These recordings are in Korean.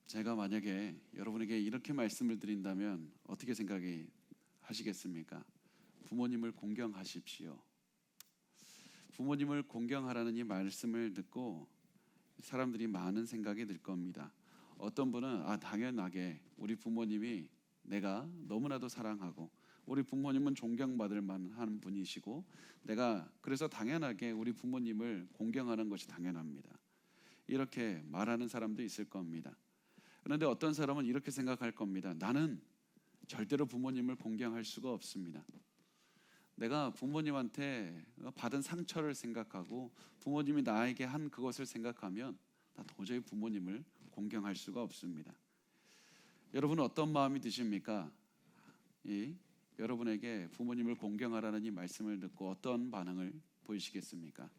제가 만약에 여러분에게 이렇게 말씀을 드린다면 어떻게 생각하시겠습니까? 부모님을 공경하십시오. 부모님을 공경하라는 이 말씀을 듣고 사람들이 많은 생각이 들 겁니다. 어떤 분은 당연하게 우리 부모님이 내가 너무나도 사랑하고 우리 부모님은 존경받을 만한 분이시고 내가 그래서 당연하게 우리 부모님을 공경하는 것이 당연합니다. 이렇게 말하는 사람도 있을 겁니다. 그런데 어떤 사람은 이렇게 생각할 겁니다. 나는 절대로 부모님을 공경할 수가 없습니다. 내가 부모님한테 받은 상처를 생각하고 부모님이 나에게 한 그것을 생각하면 나 도저히 부모님을 공경할 수가 없습니다. 여러분은 어떤 마음이 드십니까? 여러분에게 부모님을 공경하라는 이 말씀을 듣고 어떤 반응을 보이시겠습니까?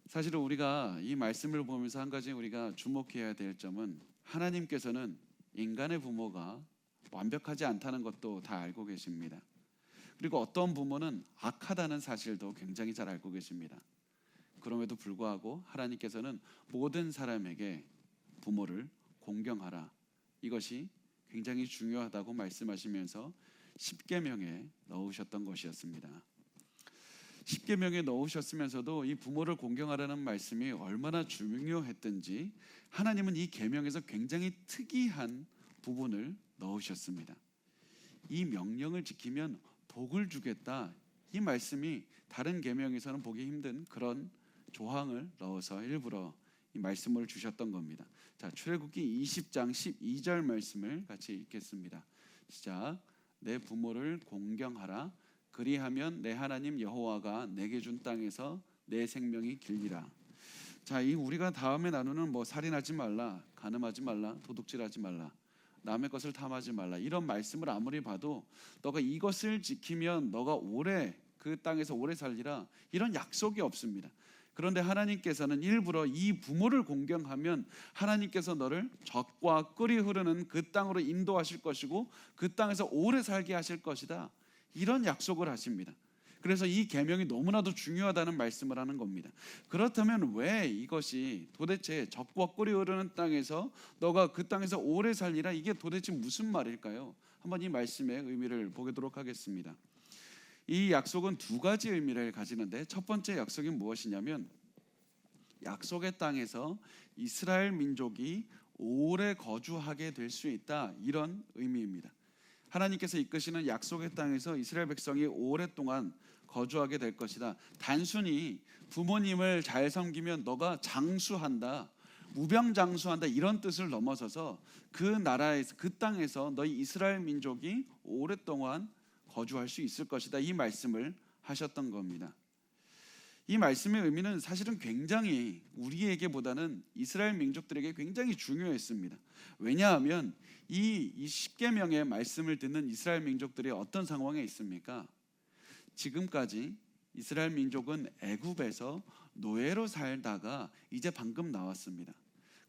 사실은 우리가 이 말씀을 보면서 한 가지 우리가 주목해야 될 점은 하나님께서는 인간의 부모가 완벽하지 않다는 것도 다 알고 계십니다. 그리고 어떤 부모는 악하다는 사실도 굉장히 잘 알고 계십니다. 그럼에도 불구하고 하나님께서는 모든 사람에게 부모를 공경하라. 이것이 굉장히 중요하다고 말씀하시면서 십계명에 넣으셨던 것이었습니다. 십계명에 넣으셨으면서도 이 부모를 공경하라는 말씀이 얼마나 중요했든지 하나님은 이 계명에서 굉장히 특이한 부분을 넣으셨습니다. 이 명령을 지키면 복을 주겠다. 이 말씀이 다른 계명에서는 보기 힘든 그런 조항을 넣어서 일부러 이 말씀을 주셨던 겁니다. 자, 출애굽기 20장 12절 말씀을 같이 읽겠습니다. 시작. 내 부모를 공경하라. 그리하면 내 하나님 여호와가 내게 준 땅에서 내 생명이 길리라. 자, 이 우리가 다음에 나누는 살인하지 말라, 간음하지 말라, 도둑질하지 말라, 남의 것을 탐하지 말라 이런 말씀을 아무리 봐도 너가 이것을 지키면 너가 오래 그 땅에서 오래 살리라 이런 약속이 없습니다. 그런데 하나님께서는 일부러 이 부모를 공경하면 하나님께서 너를 젖과 꿀이 흐르는 그 땅으로 인도하실 것이고 그 땅에서 오래 살게 하실 것이다. 이런 약속을 하십니다. 그래서 이 계명이 너무나도 중요하다는 말씀을 하는 겁니다. 그렇다면 왜 이것이 도대체 젖과 꿀이 흐르는 땅에서 너가 그 땅에서 오래 살리라 이게 도대체 무슨 말일까요? 한번 이 말씀의 의미를 보도록 하겠습니다. 이 약속은 두 가지 의미를 가지는데 첫 번째 약속이 무엇이냐면 약속의 땅에서 이스라엘 민족이 오래 거주하게 될 수 있다 이런 의미입니다. 하나님께서 이끄시는 약속의 땅에서 이스라엘 백성이 오랫동안 거주하게 될 것이다. 단순히 부모님을 잘 섬기면 너가 장수한다, 무병장수한다 이런 뜻을 넘어서서 그 나라에서 그 땅에서 너희 이스라엘 민족이 오랫동안 거주할 수 있을 것이다. 이 말씀을 하셨던 겁니다. 이 말씀의 의미는 사실은 굉장히 우리에게보다는 이스라엘 민족들에게 굉장히 중요했습니다. 왜냐하면 이 십계명의 말씀을 듣는 이스라엘 민족들이 어떤 상황에 있습니까? 지금까지 이스라엘 민족은 애굽에서 노예로 살다가 이제 방금 나왔습니다.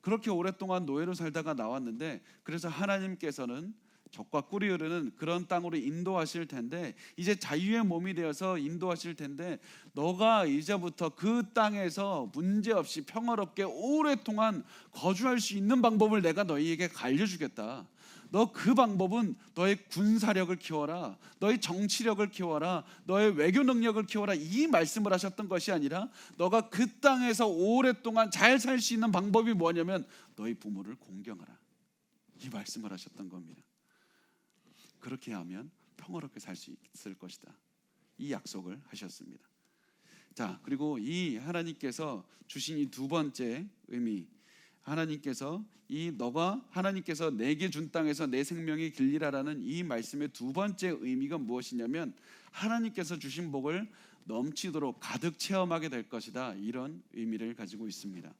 그렇게 오랫동안 노예로 살다가 나왔는데 그래서 하나님께서는 젖과 꿀이 흐르는 그런 땅으로 인도하실 텐데 이제 자유의 몸이 되어서 인도하실 텐데 너가 이제부터 그 땅에서 문제없이 평화롭게 오랫동안 거주할 수 있는 방법을 내가 너희에게 알려주겠다. 너 그 방법은 너의 군사력을 키워라, 너의 정치력을 키워라, 너의 외교 능력을 키워라 이 말씀을 하셨던 것이 아니라 너가 그 땅에서 오랫동안 잘 살 수 있는 방법이 뭐냐면 너희 부모를 공경하라 이 말씀을 하셨던 겁니다. 그렇게 하면 평화롭게 살 수 있을 것이다. 이 약속을 하셨습니다. 자, 그리고 이 하나님께서 주신 이 두 번째 의미, 하나님께서 내게 준 땅에서 내 생명이 길리라라는 이 말씀의 두 번째 의미가 무엇이냐면 하나님께서 주신 복을 넘치도록 가득 체험하게 될 것이다. 이런 의미를 가지고 있습니다.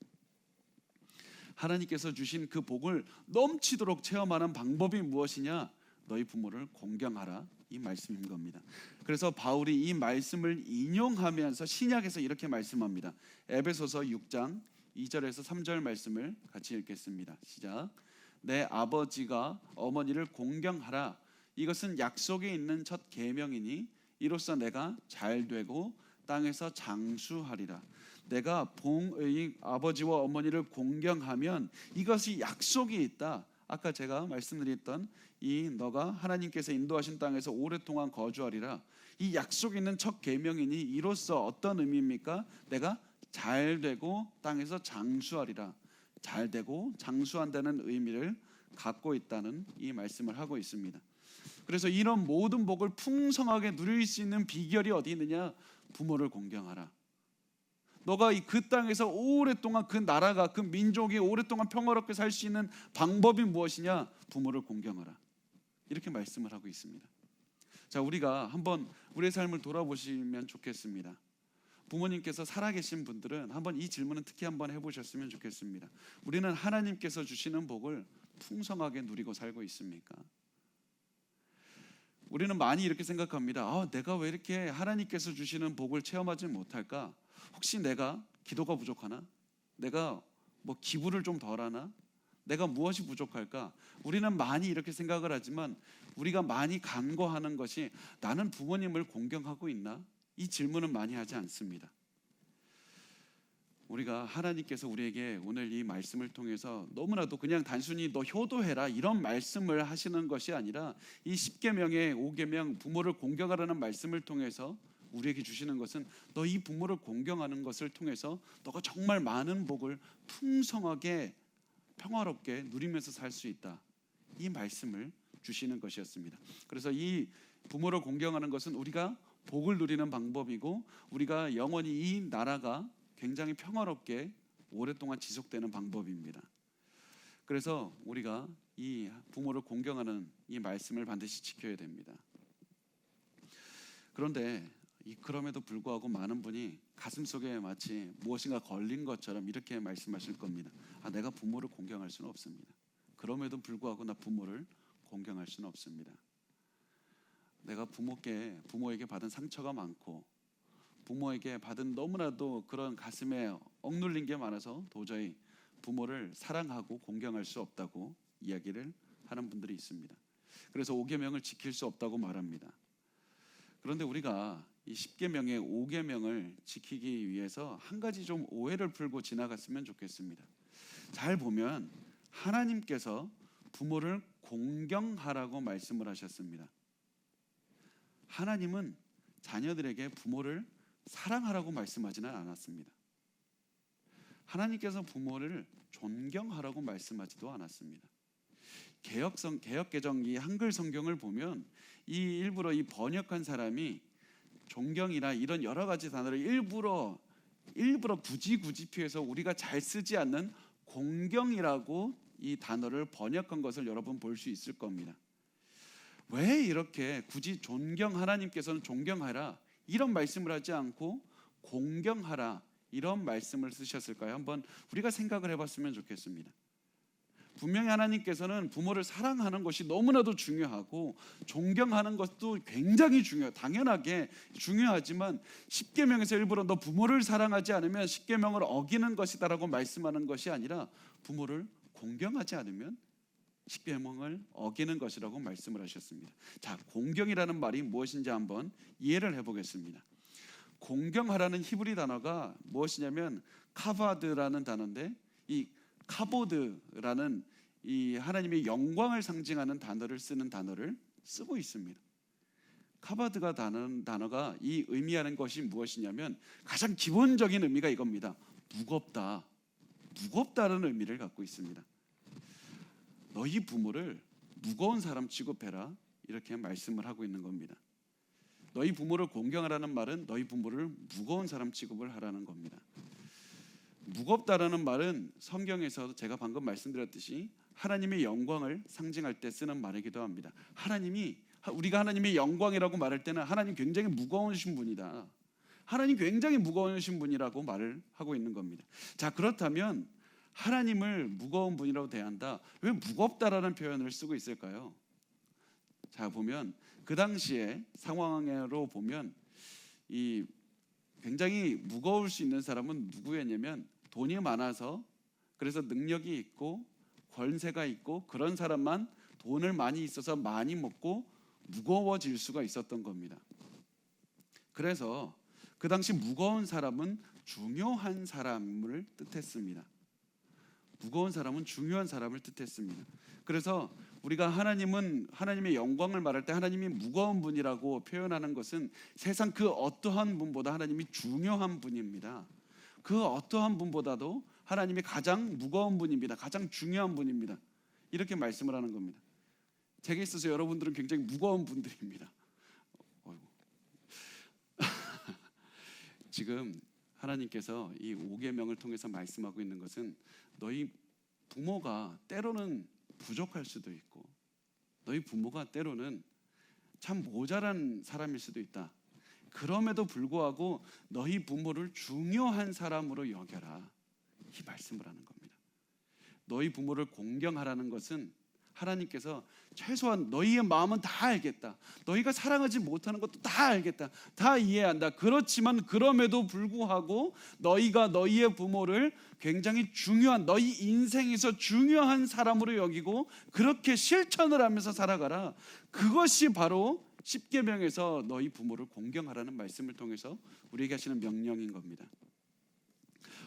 하나님께서 주신 그 복을 넘치도록 체험하는 방법이 무엇이냐? 너희 부모를 공경하라 이 말씀인 겁니다. 그래서 바울이 이 말씀을 인용하면서 신약에서 이렇게 말씀합니다. 에베소서 6장 2절에서 3절 말씀을 같이 읽겠습니다. 시작. 내 아버지가 어머니를 공경하라. 이것은 약속에 있는 첫 계명이니 이로써 내가 잘되고 땅에서 장수하리라. 내가 이 아버지와 어머니를 공경하면 이것이 약속이 있다. 아까 제가 말씀드렸던 이 너가 하나님께서 인도하신 땅에서 오랫동안 거주하리라. 이 약속 있는 첫 계명이니 이로써 어떤 의미입니까? 내가 잘되고 땅에서 장수하리라. 잘되고 장수한다는 의미를 갖고 있다는 이 말씀을 하고 있습니다. 그래서 이런 모든 복을 풍성하게 누릴 수 있는 비결이 어디 있느냐? 부모를 공경하라. 너가 그 땅에서 오랫동안 그 나라가 그 민족이 오랫동안 평화롭게 살 수 있는 방법이 무엇이냐? 부모를 공경하라. 이렇게 말씀을 하고 있습니다. 자, 우리가 한번 우리의 삶을 돌아보시면 좋겠습니다. 부모님께서 살아계신 분들은 한번 이 질문은 특히 한번 해보셨으면 좋겠습니다. 우리는 하나님께서 주시는 복을 풍성하게 누리고 살고 있습니까? 우리는 많이 이렇게 생각합니다. 내가 왜 이렇게 하나님께서 주시는 복을 체험하지 못할까? 혹시 내가 기도가 부족하나? 내가 뭐 기부를 좀 덜하나? 내가 무엇이 부족할까? 우리는 많이 이렇게 생각을 하지만 우리가 많이 간과하는 것이 나는 부모님을 공경하고 있나? 이 질문은 많이 하지 않습니다. 우리가 하나님께서 우리에게 오늘 이 말씀을 통해서 너무나도 그냥 단순히 너 효도해라 이런 말씀을 하시는 것이 아니라 이 10계명의 5계명 부모를 공경하라는 말씀을 통해서 우리에게 주시는 것은 너 이 부모를 공경하는 것을 통해서 너가 정말 많은 복을 풍성하게 평화롭게 누리면서 살 수 있다. 이 말씀을 주시는 것이었습니다. 그래서 이 부모를 공경하는 것은 우리가 복을 누리는 방법이고 우리가 영원히 이 나라가 굉장히 평화롭게 오랫동안 지속되는 방법입니다. 그래서 우리가 이 부모를 공경하는 이 말씀을 반드시 지켜야 됩니다. 그런데 그럼에도 불구하고 많은 분이 가슴속에 마치 무엇인가 걸린 것처럼 이렇게 말씀하실 겁니다. 내가 부모를 공경할 수는 없습니다. 그럼에도 불구하고 나 부모를 공경할 수는 없습니다. 내가 부모에게 받은 상처가 많고 부모에게 받은 너무나도 그런 가슴에 억눌린 게 많아서 도저히 부모를 사랑하고 공경할 수 없다고 이야기를 하는 분들이 있습니다. 그래서 5계명을 지킬 수 없다고 말합니다. 그런데 우리가 이 10계명의 5계명을 지키기 위해서 한 가지 좀 오해를 풀고 지나갔으면 좋겠습니다. 잘 보면 하나님께서 부모를 공경하라고 말씀을 하셨습니다. 하나님은 자녀들에게 부모를 사랑하라고 말씀하지는 않았습니다. 하나님께서 부모를 존경하라고 말씀하지도 않았습니다. 개역개정 이 한글 성경을 보면 일부러 이 번역한 사람이 존경이나 이런 여러 가지 단어를 일부러 굳이 피해서 우리가 잘 쓰지 않는 공경이라고 이 단어를 번역한 것을 여러분 볼 수 있을 겁니다. 왜 이렇게 굳이 하나님께서는 존경하라 이런 말씀을 하지 않고 공경하라 이런 말씀을 쓰셨을까요? 한번 우리가 생각을 해봤으면 좋겠습니다. 분명히 하나님께서는 부모를 사랑하는 것이 너무나도 중요하고 존경하는 것도 굉장히 당연하게 중요하지만 10계명에서 일부러 너 부모를 사랑하지 않으면 10계명을 어기는 것이다라고 말씀하는 것이 아니라 부모를 공경하지 않으면 10계명을 어기는 것이라고 말씀을 하셨습니다. 자, 공경이라는 말이 무엇인지 한번 이해를 해보겠습니다. 공경하라는 히브리 단어가 무엇이냐면 카바드라는 단어인데 이 카보드라는 이 하나님의 영광을 상징하는 단어를 쓰고 있습니다. 카바드가 단어가 이 의미하는 것이 무엇이냐면 가장 기본적인 의미가 이겁니다. 무겁다라는 의미를 갖고 있습니다. 너희 부모를 무거운 사람 취급해라 이렇게 말씀을 하고 있는 겁니다. 너희 부모를 공경하라는 말은 너희 부모를 무거운 사람 취급을 하라는 겁니다. 무겁다라는 말은 성경에서 제가 방금 말씀드렸듯이 하나님의 영광을 상징할 때 쓰는 말이기도 합니다. 우리가 하나님의 영광이라고 말할 때는 하나님 굉장히 무거우신 분이다. 하나님 굉장히 무거우신 분이라고 말을 하고 있는 겁니다. 자, 그렇다면 하나님을 무거운 분이라고 대한다. 왜 무겁다라는 표현을 쓰고 있을까요? 자, 보면 그 당시에 상황으로 보면 이 굉장히 무거울 수 있는 사람은 누구였냐면 돈이 많아서 그래서 능력이 있고 권세가 있고 그런 사람만 돈을 많이 있어서 많이 먹고 무거워질 수가 있었던 겁니다. 그래서 그 당시 무거운 사람은 중요한 사람을 뜻했습니다. 무거운 사람은 중요한 사람을 뜻했습니다. 그래서 우리가 하나님의 영광을 말할 때 하나님이 무거운 분이라고 표현하는 것은 세상 그 어떠한 분보다 하나님이 중요한 분입니다. 그 어떠한 분보다도 하나님이 가장 무거운 분입니다. 가장 중요한 분입니다. 이렇게 말씀을 하는 겁니다. 제게 있어서 여러분들은 굉장히 무거운 분들입니다. 지금 하나님께서 이 5계명을 통해서 말씀하고 있는 것은 너희 부모가 때로는 부족할 수도 있고 너희 부모가 때로는 참 모자란 사람일 수도 있다. 그럼에도 불구하고 너희 부모를 중요한 사람으로 여겨라. 이 말씀을 하는 겁니다. 너희 부모를 공경하라는 것은 하나님께서 최소한 너희의 마음은 다 알겠다. 너희가 사랑하지 못하는 것도 다 알겠다. 다 이해한다. 그렇지만 그럼에도 불구하고 너희가 너희의 부모를 굉장히 중요한, 너희 인생에서 중요한 사람으로 여기고 그렇게 실천을 하면서 살아가라. 그것이 바로 십계명에서 너희 부모를 공경하라는 말씀을 통해서 우리에게 하시는 명령인 겁니다.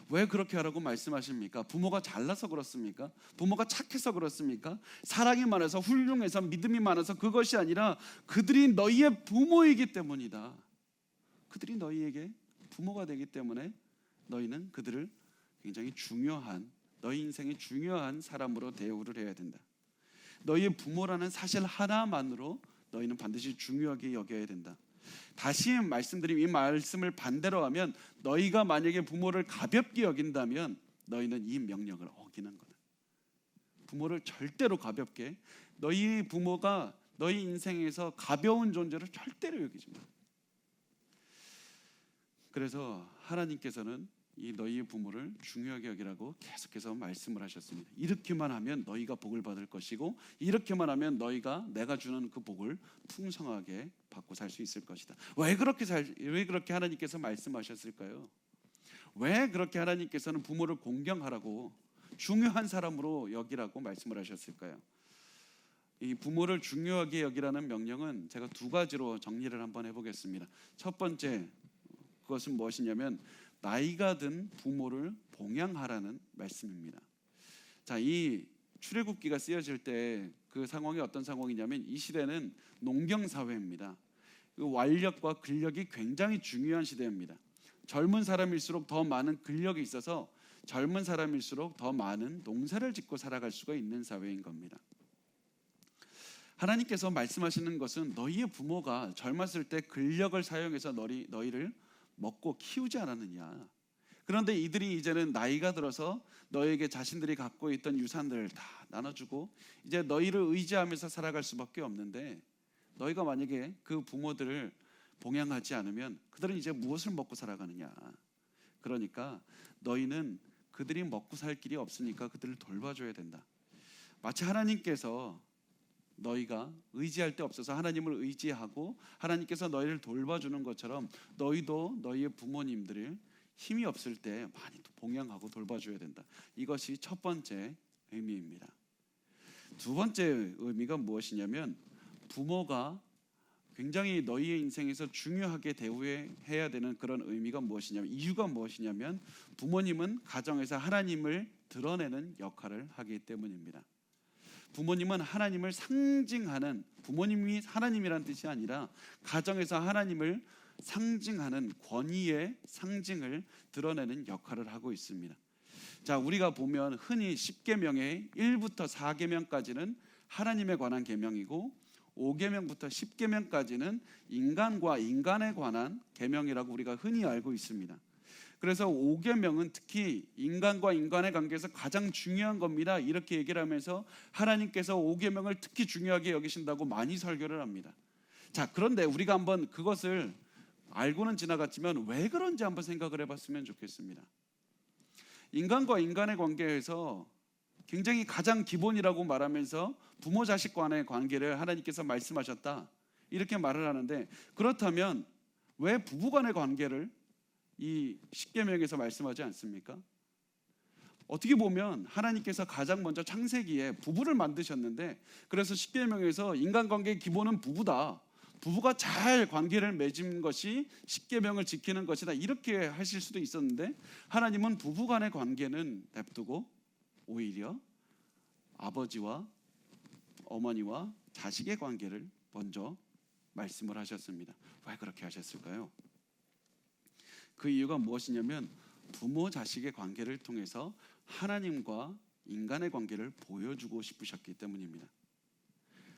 왜 그렇게 하라고 말씀하십니까? 부모가 잘나서 그렇습니까? 부모가 착해서 그렇습니까? 사랑이 많아서 훌륭해서 믿음이 많아서 그것이 아니라 그들이 너희의 부모이기 때문이다. 그들이 너희에게 부모가 되기 때문에 너희는 그들을 굉장히 중요한, 너희 인생의 중요한 사람으로 대우를 해야 된다. 너희의 부모라는 사실 하나만으로 너희는 반드시 중요하게 여겨야 된다. 다시 말씀드린 이 말씀을 반대로 하면 너희가 만약에 부모를 가볍게 여긴다면 너희는 이 명령을 어기는 거다. 부모를 절대로 가볍게, 너희 부모가 너희 인생에서 가벼운 존재로 절대로 여기지 마. 그래서 하나님께서는 이 너희의 부모를 중요하게 여기라고 계속해서 말씀을 하셨습니다. 이렇게만 하면 너희가 복을 받을 것이고 이렇게만 하면 너희가 내가 주는 그 복을 풍성하게 받고 살 수 있을 것이다. 왜 그렇게 하나님께서 말씀하셨을까요? 왜 그렇게 하나님께서는 부모를 공경하라고 중요한 사람으로 여기라고 말씀을 하셨을까요? 이 부모를 중요하게 여기라는 명령은 제가 두 가지로 정리를 한번 해보겠습니다. 첫 번째, 그것은 무엇이냐면 나이가 든 부모를 봉양하라는 말씀입니다. 자, 이 출애굽기가 쓰여질 때 그 상황이 어떤 상황이냐면 이 시대는 농경 사회입니다. 그 완력과 근력이 굉장히 중요한 시대입니다. 젊은 사람일수록 더 많은 근력이 있어서 젊은 사람일수록 더 많은 농사를 짓고 살아갈 수가 있는 사회인 겁니다. 하나님께서 말씀하시는 것은 너희의 부모가 젊었을 때 근력을 사용해서 너희를 먹고 키우지 않았느냐. 그런데 이들이 이제는 나이가 들어서 너에게 자신들이 갖고 있던 유산들을 다 나눠주고 이제 너희를 의지하면서 살아갈 수밖에 없는데 너희가 만약에 그 부모들을 봉양하지 않으면 그들은 이제 무엇을 먹고 살아가느냐. 그러니까 너희는 그들이 먹고 살 길이 없으니까 그들을 돌봐줘야 된다. 마치 하나님께서 너희가 의지할 데 없어서 하나님을 의지하고 하나님께서 너희를 돌봐주는 것처럼 너희도 너희의 부모님들을 힘이 없을 때 많이 봉양하고 돌봐줘야 된다. 이것이 첫 번째 의미입니다. 두 번째 의미가 무엇이냐면 부모가 굉장히 너희의 인생에서 중요하게 대우해야 되는 그런 의미가 무엇이냐면 이유가 무엇이냐면 부모님은 가정에서 하나님을 드러내는 역할을 하기 때문입니다. 부모님은 하나님을 상징하는, 부모님이 하나님이란 뜻이 아니라 가정에서 하나님을 상징하는 권위의 상징을 드러내는 역할을 하고 있습니다. 자, 우리가 보면 흔히 10계명의 1부터 4계명까지는 하나님에 관한 계명이고 5계명부터 10계명까지는 인간과 인간에 관한 계명이라고 우리가 흔히 알고 있습니다. 그래서 5계명은 특히 인간과 인간의 관계에서 가장 중요한 겁니다. 이렇게 얘기를 하면서 하나님께서 5계명을 특히 중요하게 여기신다고 많이 설교를 합니다. 자, 그런데 우리가 한번 그것을 알고는 지나갔지만 왜 그런지 한번 생각을 해봤으면 좋겠습니다. 인간과 인간의 관계에서 굉장히 가장 기본이라고 말하면서 부모 자식 간의 관계를 하나님께서 말씀하셨다 이렇게 말을 하는데, 그렇다면 왜 부부 간의 관계를 이 십계명에서 말씀하지 않습니까? 어떻게 보면 하나님께서 가장 먼저 창세기에 부부를 만드셨는데, 그래서 십계명에서 인간관계의 기본은 부부다, 부부가 잘 관계를 맺은 것이 십계명을 지키는 것이다, 이렇게 하실 수도 있었는데 하나님은 부부 간의 관계는 냅두고 오히려 아버지와 어머니와 자식의 관계를 먼저 말씀을 하셨습니다. 왜 그렇게 하셨을까요? 그 이유가 무엇이냐면 부모 자식의 관계를 통해서 하나님과 인간의 관계를 보여주고 싶으셨기 때문입니다.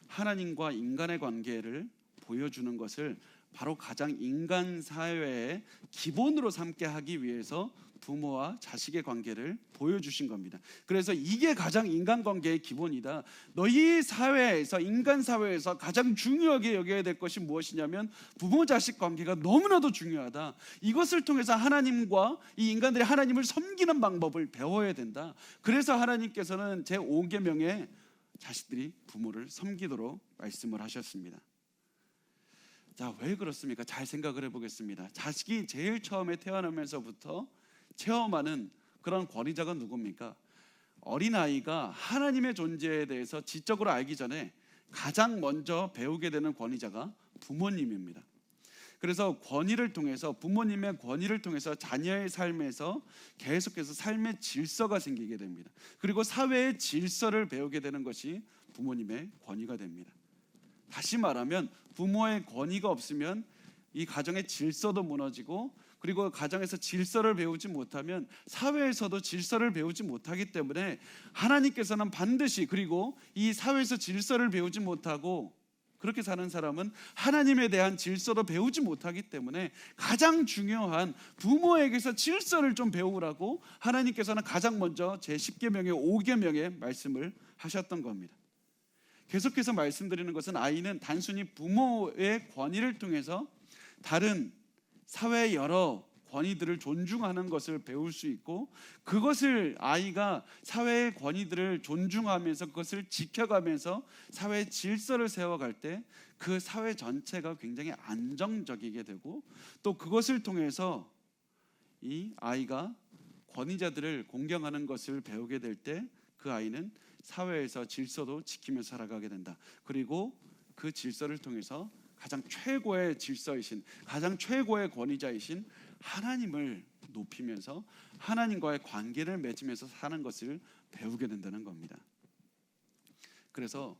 하나님과 인간의 관계를 보여주는 것을 바로 가장 인간 사회의 기본으로 삼게 하기 위해서 부모와 자식의 관계를 보여주신 겁니다. 그래서 이게 가장 인간관계의 기본이다. 너희 사회에서, 인간 사회에서 가장 중요하게 여겨야 될 것이 무엇이냐면 부모 자식 관계가 너무나도 중요하다. 이것을 통해서 하나님과 이 인간들이 하나님을 섬기는 방법을 배워야 된다. 그래서 하나님께서는 제5계명에 자식들이 부모를 섬기도록 말씀을 하셨습니다. 자, 왜 그렇습니까? 잘 생각을 해보겠습니다. 자식이 제일 처음에 태어나면서부터 체험하는 그런 권위자가 누굽니까? 어린아이가 하나님의 존재에 대해서 지적으로 알기 전에 가장 먼저 배우게 되는 권위자가 부모님입니다. 그래서 권위를 통해서, 부모님의 권위를 통해서 자녀의 삶에서 계속해서 삶의 질서가 생기게 됩니다. 그리고 사회의 질서를 배우게 되는 것이 부모님의 권위가 됩니다. 다시 말하면 부모의 권위가 없으면 이 가정의 질서도 무너지고, 그리고 가정에서 질서를 배우지 못하면 사회에서도 질서를 배우지 못하기 때문에 하나님께서는 반드시, 그리고 이 사회에서 질서를 배우지 못하고 그렇게 사는 사람은 하나님에 대한 질서도 배우지 못하기 때문에 가장 중요한 부모에게서 질서를 좀 배우라고 하나님께서는 가장 먼저 제10계명의 5계명에 말씀을 하셨던 겁니다. 계속해서 말씀드리는 것은 아이는 단순히 부모의 권위를 통해서 다른 사회의 여러 권위들을 존중하는 것을 배울 수 있고, 그것을 아이가 사회의 권위들을 존중하면서 그것을 지켜가면서 사회의 질서를 세워갈 때 그 사회 전체가 굉장히 안정적이게 되고, 또 그것을 통해서 이 아이가 권위자들을 공경하는 것을 배우게 될 때 그 아이는 사회에서 질서도 지키며 살아가게 된다. 그리고 그 질서를 통해서 가장 최고의 질서이신, 가장 최고의 권위자이신 하나님을 높이면서 하나님과의 관계를 맺으면서 사는 것을 배우게 된다는 겁니다. 그래서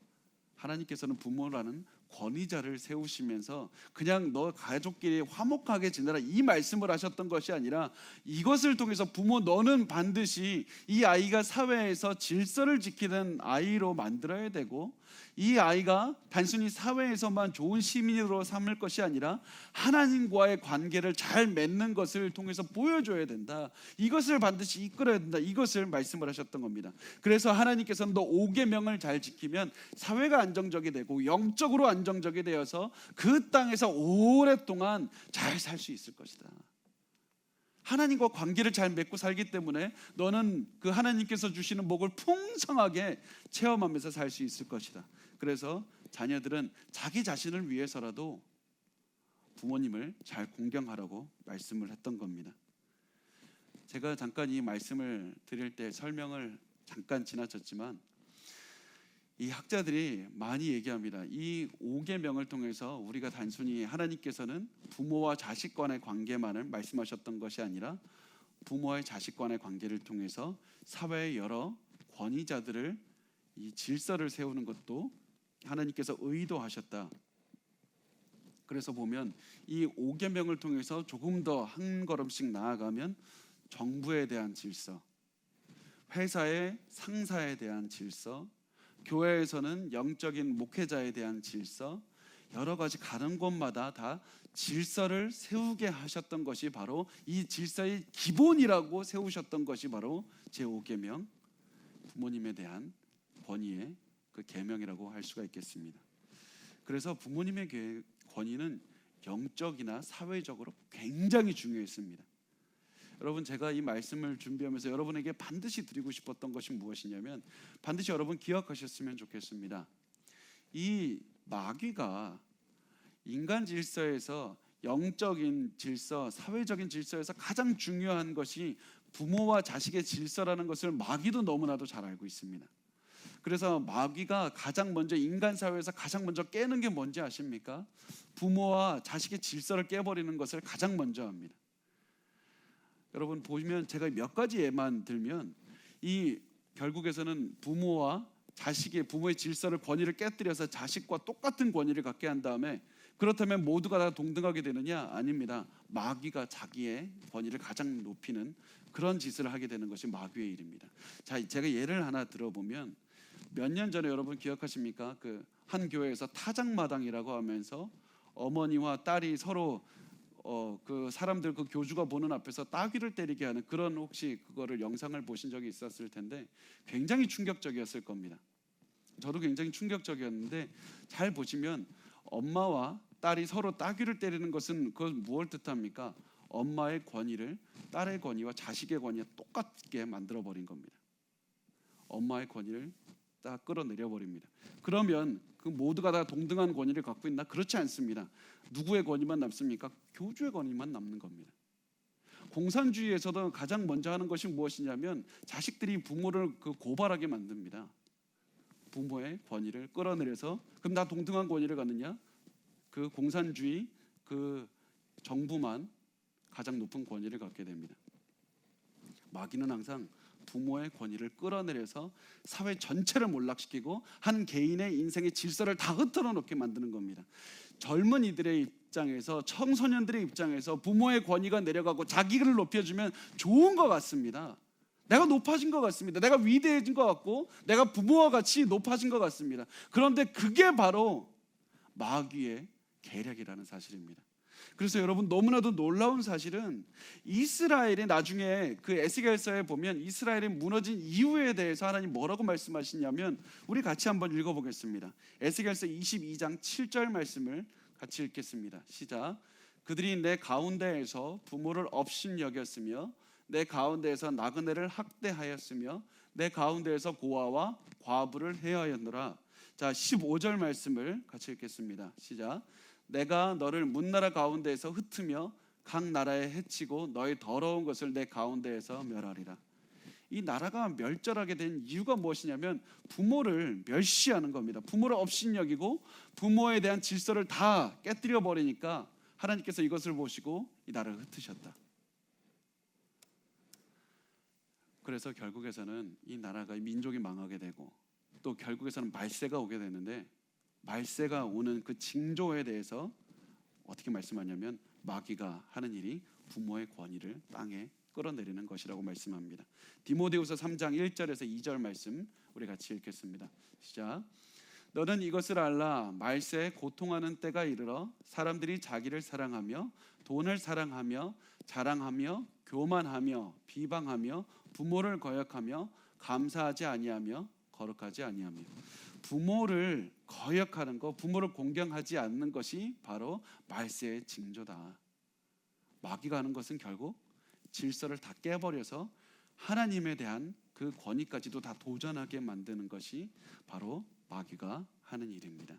하나님께서는 부모라는 권위자를 세우시면서 그냥 너 가족끼리 화목하게 지내라, 이 말씀을 하셨던 것이 아니라 이것을 통해서 부모, 너는 반드시 이 아이가 사회에서 질서를 지키는 아이로 만들어야 되고, 이 아이가 단순히 사회에서만 좋은 시민으로 삼을 것이 아니라 하나님과의 관계를 잘 맺는 것을 통해서 보여줘야 된다. 이것을 반드시 이끌어야 된다. 이것을 말씀을 하셨던 겁니다. 그래서 하나님께서는 너 5계명을 잘 지키면 사회가 안정적이 되고 영적으로 안정적이 되어서 그 땅에서 오랫동안 잘 살 수 있을 것이다. 하나님과 관계를 잘 맺고 살기 때문에 너는 그 하나님께서 주시는 복을 풍성하게 체험하면서 살 수 있을 것이다. 그래서 자녀들은 자기 자신을 위해서라도 부모님을 잘 공경하라고 말씀을 했던 겁니다. 제가 잠깐 이 말씀을 드릴 때 설명을 잠깐 지나쳤지만 이 학자들이 많이 얘기합니다. 이 5계명을 통해서 우리가 단순히 하나님께서는 부모와 자식 간의 관계만을 말씀하셨던 것이 아니라 부모와 자식 간의 관계를 통해서 사회의 여러 권위자들을, 이 질서를 세우는 것도 하나님께서 의도하셨다. 그래서 보면 이 5계명을 통해서 조금 더 한 걸음씩 나아가면 정부에 대한 질서, 회사의 상사에 대한 질서, 교회에서는 영적인 목회자에 대한 질서, 여러 가지 가는 곳마다 다 질서를 세우게 하셨던 것이 바로 이 질서의 기본이라고 세우셨던 것이 바로 제5계명, 부모님에 대한 권위의 그 계명이라고 할 수가 있겠습니다. 그래서 부모님의 권위는 영적이나 사회적으로 굉장히 중요했습니다. 여러분, 제가 이 말씀을 준비하면서 여러분에게 반드시 드리고 싶었던 것이 무엇이냐면, 반드시 여러분 기억하셨으면 좋겠습니다. 이 마귀가 인간 질서에서, 영적인 질서, 사회적인 질서에서 가장 중요한 것이 부모와 자식의 질서라는 것을 마귀도 너무나도 잘 알고 있습니다. 그래서 마귀가 가장 먼저 인간 사회에서 가장 먼저 깨는 게 뭔지 아십니까? 부모와 자식의 질서를 깨버리는 것을 가장 먼저 합니다. 여러분 보시면 제가 몇 가지 예만 들면 이 결국에서는 부모의 질서를 권위를 깨뜨려서 자식과 똑같은 권위를 갖게 한 다음에 그렇다면 모두가 다 동등하게 되느냐? 아닙니다. 마귀가 자기의 권위를 가장 높이는 그런 짓을 하게 되는 것이 마귀의 일입니다. 자, 제가 예를 하나 들어보면 몇 년 전에 여러분 기억하십니까? 그 한 교회에서 타작마당이라고 하면서 어머니와 딸이 서로 그 사람들 그 교주가 보는 앞에서 따귀를 때리게 하는 그런 혹시 그거를 영상을 보신 적이 있었을 텐데 굉장히 충격적이었을 겁니다. 저도 굉장히 충격적이었는데 잘 보시면 엄마와 딸이 서로 따귀를 때리는 것은 그건 무엇을 뜻합니까? 엄마의 권위를 딸의 권위와 자식의 권위와 똑같게 만들어 버린 겁니다. 엄마의 권위를 딱 끌어내려 버립니다. 그러면 그 모두가 다 동등한 권위를 갖고 있나? 그렇지 않습니다. 누구의 권위만 남습니까? 교주의 권위만 남는 겁니다. 공산주의에서도 가장 먼저 하는 것이 무엇이냐면 자식들이 부모를 고발하게 만듭니다. 부모의 권위를 끌어내려서 그럼 다 동등한 권위를 갖느냐? 그 공산주의 그 정부만 가장 높은 권위를 갖게 됩니다. 마귀는 항상 부모의 권위를 끌어내려서 사회 전체를 몰락시키고 한 개인의 인생의 질서를 다 흐트러 놓게 만드는 겁니다. 젊은이들의 입장에서 청소년들의 입장에서 부모의 권위가 내려가고 자기를 높여주면 좋은 것 같습니다. 내가 높아진 것 같습니다. 내가 위대해진 것 같고 내가 부모와 같이 높아진 것 같습니다. 그런데 그게 바로 마귀의 계략이라는 사실입니다. 그래서 여러분 너무나도 놀라운 사실은 이스라엘이 나중에 그 에스겔서에 보면 이스라엘이 무너진 이유에 대해서 하나님 뭐라고 말씀하시냐면 우리 같이 한번 읽어보겠습니다. 에스겔서 22장 7절 말씀을 같이 읽겠습니다. 시작. 그들이 내 가운데에서 부모를 업신여겼으며 내 가운데에서 나그네를 학대하였으며 내 가운데에서 고아와 과부를 해하였노라. 자, 15절 말씀을 같이 읽겠습니다. 시작. 내가 너를 문나라 가운데에서 흩으며 각 나라에 해치고 너의 더러운 것을 내 가운데에서 멸하리라. 이 나라가 멸절하게 된 이유가 무엇이냐면 부모를 멸시하는 겁니다. 부모를 업신여기고 부모에 대한 질서를 다 깨뜨려 버리니까 하나님께서 이것을 보시고 이 나라를 흩으셨다. 그래서 결국에서는 이 나라가 이 민족이 망하게 되고 또 결국에서는 말세가 오게 되는데 말세가 오는 그 징조에 대해서 어떻게 말씀하냐면 마귀가 하는 일이 부모의 권위를 땅에 끌어내리는 것이라고 말씀합니다. 디모데후서 3장 1절에서 2절 말씀 우리 같이 읽겠습니다. 시작. 너는 이것을 알라. 말세에 고통하는 때가 이르러 사람들이 자기를 사랑하며 돈을 사랑하며 자랑하며 교만하며 비방하며 부모를 거역하며 감사하지 아니하며 거룩하지 아니하며. 부모를 거역하는 것, 부모를 공경하지 않는 것이 바로 말세의 징조다. 마귀가 하는 것은 결국 질서를 다 깨버려서 하나님에 대한 그 권위까지도 다 도전하게 만드는 것이 바로 마귀가 하는 일입니다.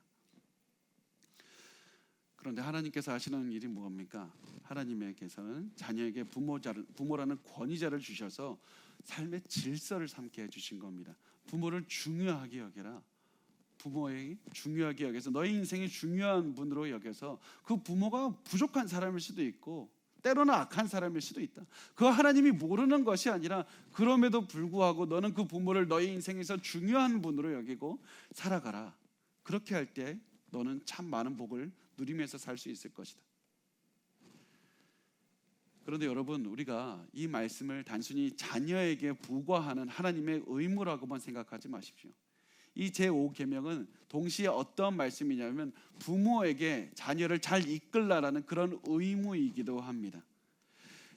그런데 하나님께서 하시는 일이 뭡니까? 하나님께서는 자녀에게 부모라는 권위자를 주셔서 삶의 질서를 삼게 해주신 겁니다. 부모를 중요하게 여겨라. 부모에게 중요하게 여겨서 너희 인생이 중요한 분으로 여겨서 그 부모가 부족한 사람일 수도 있고 때로는 악한 사람일 수도 있다. 그거 하나님이 모르는 것이 아니라 그럼에도 불구하고 너는 그 부모를 너희 인생에서 중요한 분으로 여기고 살아가라. 그렇게 할 때 너는 참 많은 복을 누리면서 살 수 있을 것이다. 그런데 여러분 우리가 이 말씀을 단순히 자녀에게 부과하는 하나님의 의무라고만 생각하지 마십시오. 이 제5계명은 동시에 어떤 말씀이냐면 부모에게 자녀를 잘 이끌라라는 그런 의무이기도 합니다.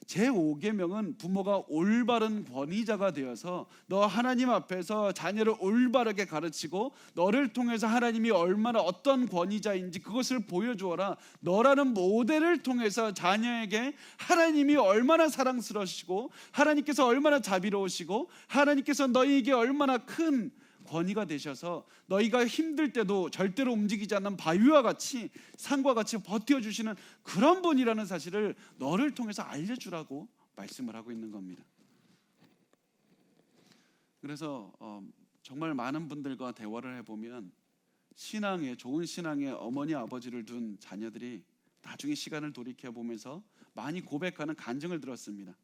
제5계명은 부모가 올바른 권위자가 되어서 너 하나님 앞에서 자녀를 올바르게 가르치고 너를 통해서 하나님이 얼마나 어떤 권위자인지 그것을 보여주어라. 너라는 모델을 통해서 자녀에게 하나님이 얼마나 사랑스러우시고 하나님께서 얼마나 자비로우시고 하나님께서 너희에게 얼마나 큰 권위가 되셔서 너희가 힘들 때도 절대로 움직이지 않는 바위와 같이 산과 같이 버텨주시는 그런 분이라는 사실을 너를 통해서 알려주라고 말씀을 하고 있는 겁니다. 그래서 정말 많은 분들과 대화를 해보면 좋은 신앙의 어머니 아버지를 둔 자녀들이 나중에 시간을 돌이켜 보면서 많이 고백하는 간증을 들었습니다.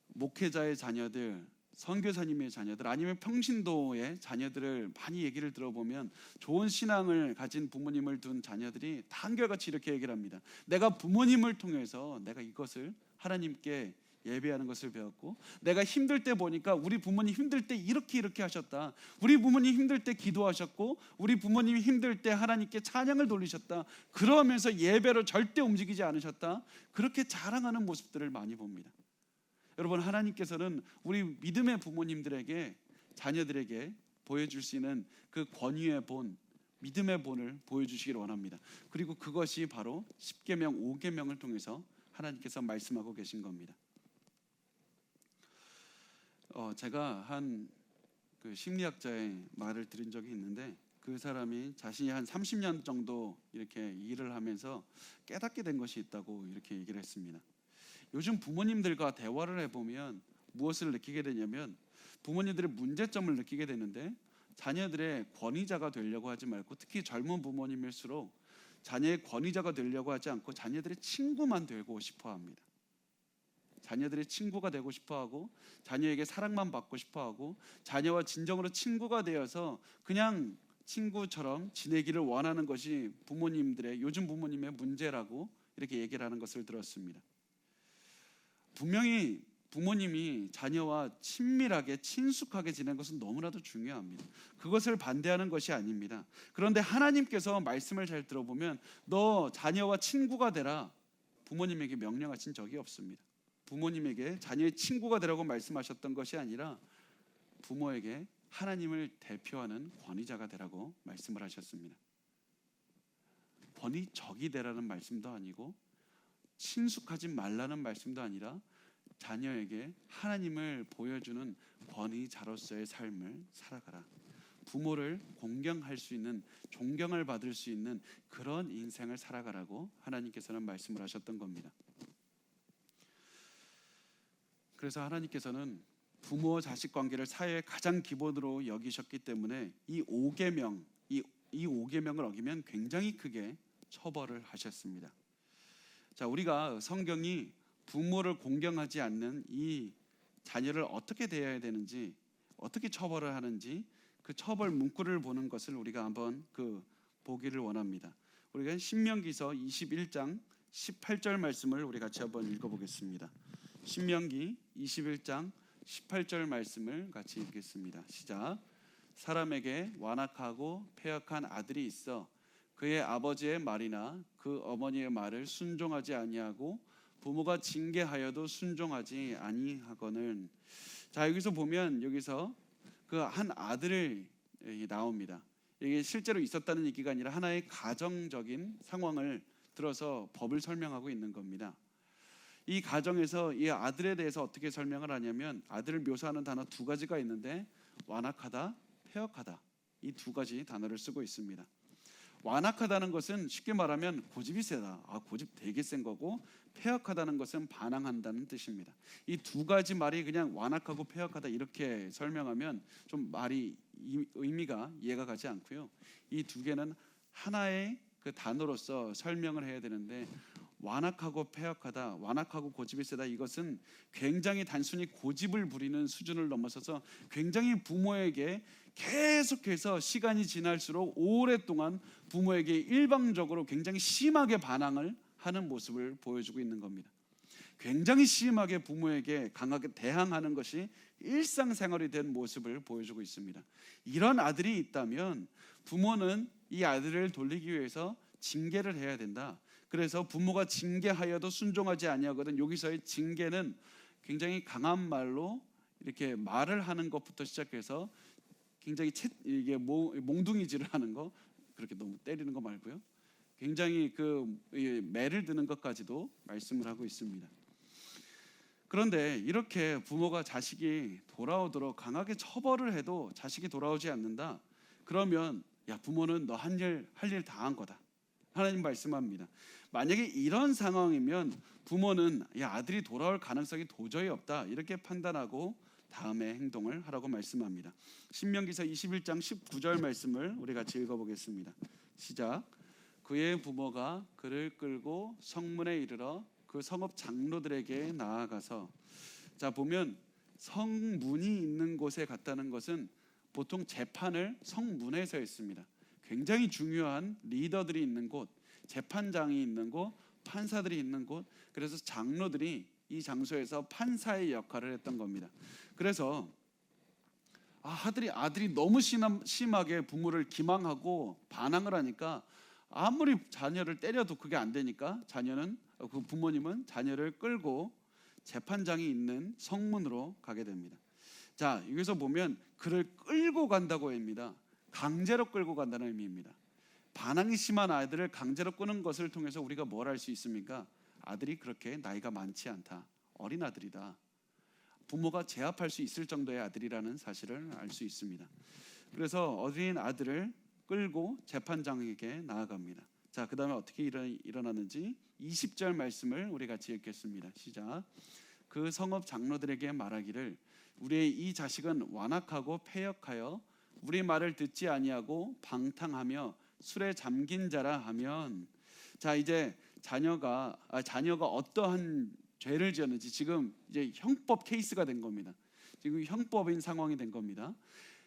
목회자의 자녀들, 선교사님의 자녀들, 아니면 평신도의 자녀들을 많이 얘기를 들어보면 좋은 신앙을 가진 부모님을 둔 자녀들이 다 한결같이 이렇게 얘기를 합니다. 내가 부모님을 통해서 내가 이것을 하나님께 예배하는 것을 배웠고, 내가 힘들 때 보니까 우리 부모님 힘들 때 이렇게 하셨다, 우리 부모님 힘들 때 기도하셨고, 우리 부모님이 힘들 때 하나님께 찬양을 돌리셨다, 그러면서 예배로 절대 움직이지 않으셨다, 그렇게 자랑하는 모습들을 많이 봅니다. 여러분, 하나님께서는 우리 믿음의 부모님들에게, 자녀들에게 보여줄 수 있는 그 권위의 본, 믿음의 본을 보여주시기를 원합니다. 그리고 그것이 바로 10계명, 5계명을 통해서 하나님께서 말씀하고 계신 겁니다. 제가 한 그 심리학자의 말을 들은 적이 있는데, 그 사람이 자신이 한 30년 정도 이렇게 일을 하면서 깨닫게 된 것이 있다고 이렇게 얘기를 했습니다. 요즘 부모님들과 대화를 해보면 무엇을 느끼게 되냐면, 부모님들의 문제점을 느끼게 되는데, 자녀들의 권위자가 되려고 하지 말고, 특히 젊은 부모님일수록 자녀의 권위자가 되려고 하지 않고 자녀들의 친구만 되고 싶어 합니다. 자녀들의 친구가 되고 싶어하고, 자녀에게 사랑만 받고 싶어하고, 자녀와 진정으로 친구가 되어서 그냥 친구처럼 지내기를 원하는 것이 요즘 부모님의 문제라고 이렇게 얘기를 하는 것을 들었습니다. 분명히 부모님이 자녀와 친밀하게 친숙하게 지내는 것은 너무나도 중요합니다. 그것을 반대하는 것이 아닙니다. 그런데 하나님께서 말씀을 잘 들어보면 너 자녀와 친구가 되라, 부모님에게 명령하신 적이 없습니다. 부모님에게 자녀의 친구가 되라고 말씀하셨던 것이 아니라 부모에게 하나님을 대표하는 권위자가 되라고 말씀을 하셨습니다. 권위적이 되라는 말씀도 아니고 친숙하지 말라는 말씀도 아니라 자녀에게 하나님을 보여주는 권위자로서의 삶을 살아가라. 부모를 공경할 수 있는, 존경을 받을 수 있는 그런 인생을 살아가라고 하나님께서는 말씀을 하셨던 겁니다. 그래서 하나님께서는 부모 자식 관계를 사회의 가장 기본으로 여기셨기 때문에 이 5계명을 어기면 굉장히 크게 처벌을 하셨습니다. 자, 우리가 성경이 부모를 공경하지 않는 이 자녀를 어떻게 대해야 되는지, 어떻게 처벌을 하는지, 그 처벌 문구를 보는 것을 우리가 한번 보기를 원합니다. 우리가 신명기서 21장 18절 말씀을 우리 같이 한번 읽어보겠습니다. 신명기 21장 18절 말씀을 같이 읽겠습니다. 시작. 사람에게 완악하고 패역한 아들이 있어 그의 아버지의 말이나 그 어머니의 말을 순종하지 아니하고 부모가 징계하여도 순종하지 아니하거늘. 자, 여기서 보면 여기서 그 한 아들을 나옵니다. 이게 실제로 있었다는 얘기가 아니라 하나의 가정적인 상황을 들어서 법을 설명하고 있는 겁니다. 이 가정에서 이 아들에 대해서 어떻게 설명을 하냐면, 아들을 묘사하는 단어 두 가지가 있는데 완악하다, 패역하다, 이 두 가지 단어를 쓰고 있습니다. 완악하다는 것은 쉽게 말하면 고집이 세다, 고집 되게 센 거고, 패역하다는 것은 반항한다는 뜻입니다. 이 두 가지 말이 그냥 완악하고 패역하다 이렇게 설명하면 좀 말이 의미가 이해가 가지 않고요. 이 두 개는 하나의 그 단어로서 설명을 해야 되는데, 완악하고 패역하다, 완악하고 고집이 세다, 이것은 굉장히 단순히 고집을 부리는 수준을 넘어서서 굉장히 부모에게 계속해서 시간이 지날수록 오랫동안 부모에게 일방적으로 굉장히 심하게 반항을 하는 모습을 보여주고 있는 겁니다. 굉장히 심하게 부모에게 강하게 대항하는 것이 일상생활이 된 모습을 보여주고 있습니다. 이런 아들이 있다면 부모는 이 아들을 돌리기 위해서 징계를 해야 된다. 그래서 부모가 징계하여도 순종하지 아니하거든. 여기서의 징계는 굉장히 강한 말로 이렇게 말을 하는 것부터 시작해서 굉장히 이게 몽둥이질을 하는 거, 그렇게 너무 때리는 거 말고요. 굉장히 매를 드는 것까지도 말씀을 하고 있습니다. 그런데 이렇게 부모가 자식이 돌아오도록 강하게 처벌을 해도 자식이 돌아오지 않는다. 그러면 야, 부모는 너 할 일 다 한 거다. 하나님 말씀합니다. 만약에 이런 상황이면 부모는 야, 아들이 돌아올 가능성이 도저히 없다, 이렇게 판단하고 다음의 행동을 하라고 말씀합니다. 신명기서 21장 19절 말씀을 우리 같이 읽어보겠습니다. 시작. 그의 부모가 그를 끌고 성문에 이르러 그 성읍 장로들에게 나아가서, 자 보면 성문이 있는 곳에 갔다는 것은 보통 재판을 성문에서 했습니다. 굉장히 중요한 리더들이 있는 곳, 재판장이 있는 곳, 판사들이 있는 곳, 그래서 장로들이 이 장소에서 판사의 역할을 했던 겁니다. 그래서 아들이 너무 심하게 부모를 기망하고 반항을 하니까 아무리 자녀를 때려도 그게 안 되니까 그 부모님은 자녀를 끌고 재판장이 있는 성문으로 가게 됩니다. 자, 여기서 보면 그를 끌고 간다고 합니다. 강제로 끌고 간다는 의미입니다. 반항이 심한 아이들을 강제로 끄는 것을 통해서 우리가 뭘 알 수 있습니까? 아들이 그렇게 나이가 많지 않다, 어린 아들이다, 부모가 제압할 수 있을 정도의 아들이라는 사실을 알 수 있습니다. 그래서 어린 아들을 끌고 재판장에게 나아갑니다. 자, 그 다음에 어떻게 일어나는지 20절 말씀을 우리 같이 읽겠습니다. 시작. 그 성읍 장로들에게 말하기를 우리의 이 자식은 완악하고 패역하여 우리 말을 듣지 아니하고 방탕하며 술에 잠긴 자라 하면, 자 이제 자녀가 어떠한 죄를 지었는지 지금 이제 형법 케이스가 된 겁니다. 지금 형법인 상황이 된 겁니다.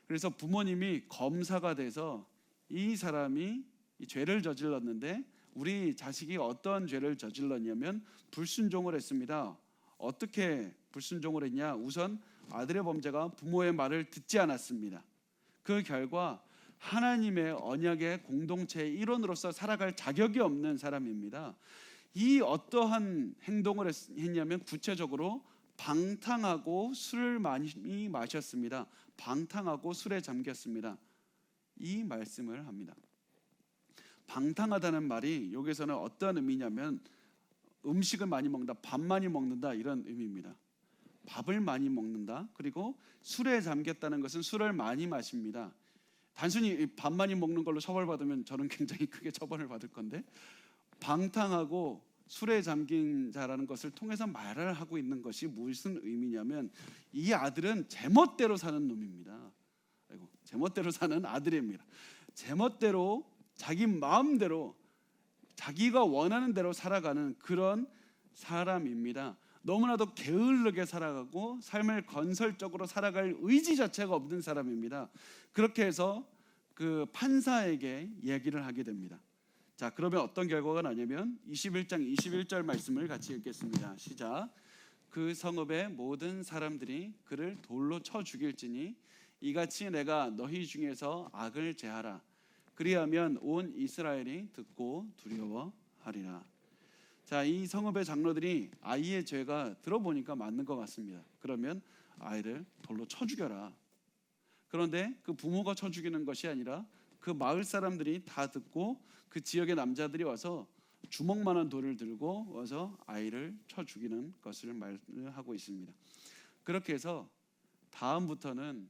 그래서 부모님이 검사가 돼서 이 사람이 이 죄를 저질렀는데 우리 자식이 어떤 죄를 저질렀냐면 불순종을 했습니다. 어떻게 불순종을 했냐? 우선 아들의 범죄가 부모의 말을 듣지 않았습니다. 그 결과 하나님의 언약의 공동체의 일원으로서 살아갈 자격이 없는 사람입니다. 이 어떠한 행동을 했냐면 구체적으로 방탕하고 술을 많이 마셨습니다. 방탕하고 술에 잠겼습니다. 이 말씀을 합니다. 방탕하다는 말이 여기서는 어떤 의미냐면 음식을 많이 먹는다, 밥 많이 먹는다 이런 의미입니다. 밥을 많이 먹는다. 그리고 술에 잠겼다는 것은 술을 많이 마십니다. 단순히 밥 많이 먹는 걸로 처벌받으면 저는 굉장히 크게 처벌을 받을 건데, 방탕하고 술에 잠긴 자라는 것을 통해서 말을 하고 있는 것이 무슨 의미냐면 이 아들은 제멋대로 사는 놈입니다. 제멋대로 사는 아들입니다. 제멋대로 자기 마음대로 자기가 원하는 대로 살아가는 그런 사람입니다. 너무나도 게을르게 살아가고 삶을 건설적으로 살아갈 의지 자체가 없는 사람입니다. 그렇게 해서 그 판사에게 얘기를 하게 됩니다. 자, 그러면 어떤 결과가 나냐면 21장 21절 말씀을 같이 읽겠습니다. 시작. 그 성읍의 모든 사람들이 그를 돌로 쳐 죽일지니 이같이 내가 너희 중에서 악을 제하라. 그리하면 온 이스라엘이 듣고 두려워하리라. 자, 이 성읍의 장로들이 아이의 죄가 들어보니까 맞는 것 같습니다. 그러면 아이를 돌로 쳐 죽여라. 그런데 그 부모가 쳐 죽이는 것이 아니라 그 마을 사람들이 다 듣고 그 지역의 남자들이 와서 주먹만한 돌을 들고 와서 아이를 쳐 죽이는 것을 말하고 있습니다. 그렇게 해서 다음부터는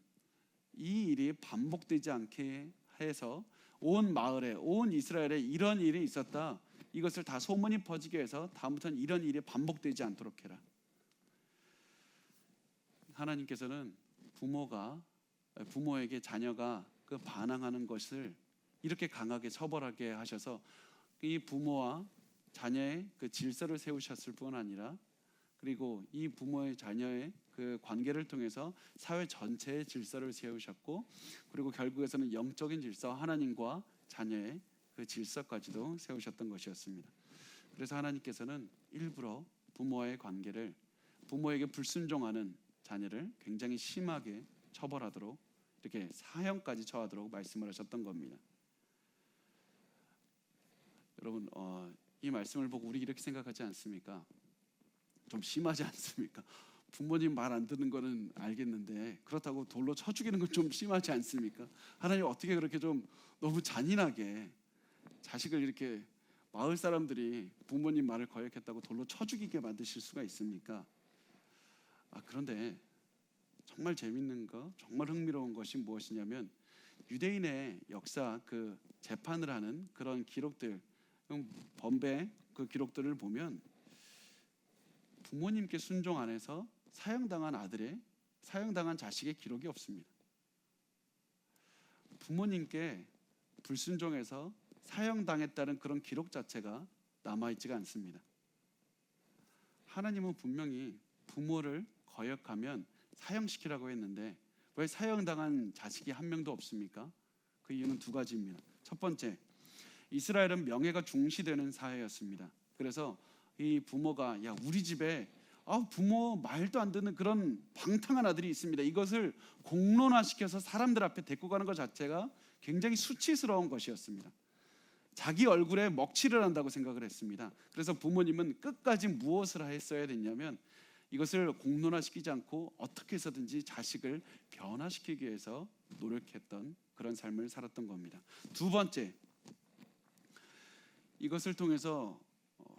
이 일이 반복되지 않게 해서 온 마을에, 온 이스라엘에 이런 일이 있었다, 이것을 다 소문이 퍼지게 해서 다음부터는 이런 일이 반복되지 않도록 해라. 하나님께서는 부모에게 자녀가 그 반항하는 것을 이렇게 강하게 처벌하게 하셔서 이 부모와 자녀의 그 질서를 세우셨을 뿐 아니라, 그리고 이 부모의 자녀의 그 관계를 통해서 사회 전체의 질서를 세우셨고, 그리고 결국에서는 영적인 질서, 하나님과 자녀의 그 질서까지도 세우셨던 것이었습니다. 그래서 하나님께서는 일부러 부모와의 관계를, 부모에게 불순종하는 자녀를 굉장히 심하게 처벌하도록, 이렇게 사형까지 처하도록 말씀을 하셨던 겁니다. 여러분, 이 말씀을 보고 우리 이렇게 생각하지 않습니까? 좀 심하지 않습니까? 부모님 말 안 듣는 거는 알겠는데 그렇다고 돌로 쳐 죽이는 건 좀 심하지 않습니까? 하나님 어떻게 그렇게 좀 너무 잔인하게 자식을 이렇게 마을 사람들이 부모님 말을 거역했다고 돌로 쳐 죽이게 만드실 수가 있습니까? 그런데 정말 재밌는 거, 정말 흥미로운 것이 무엇이냐면 유대인의 역사, 그 재판을 하는 그런 기록들, 범죄 그 기록들을 보면 부모님께 순종 안 해서 사형당한 아들의 사형당한 자식의 기록이 없습니다. 부모님께 불순종해서 사형당했다는 그런 기록 자체가 남아있지가 않습니다. 하나님은 분명히 부모를 거역하면 사형시키라고 했는데 왜 사형당한 자식이 한 명도 없습니까? 그 이유는 두 가지입니다. 첫 번째, 이스라엘은 명예가 중시되는 사회였습니다. 그래서 이 부모가 우리 집에 부모 말도 안 듣는 그런 방탕한 아들이 있습니다. 이것을 공론화시켜서 사람들 앞에 데리고 가는 것 자체가 굉장히 수치스러운 것이었습니다. 자기 얼굴에 먹칠을 한다고 생각을 했습니다. 그래서 부모님은 끝까지 무엇을 했어야 됐냐면 이것을 공론화시키지 않고 어떻게 해서든지 자식을 변화시키기 위해서 노력했던 그런 삶을 살았던 겁니다. 두 번째, 이것을 통해서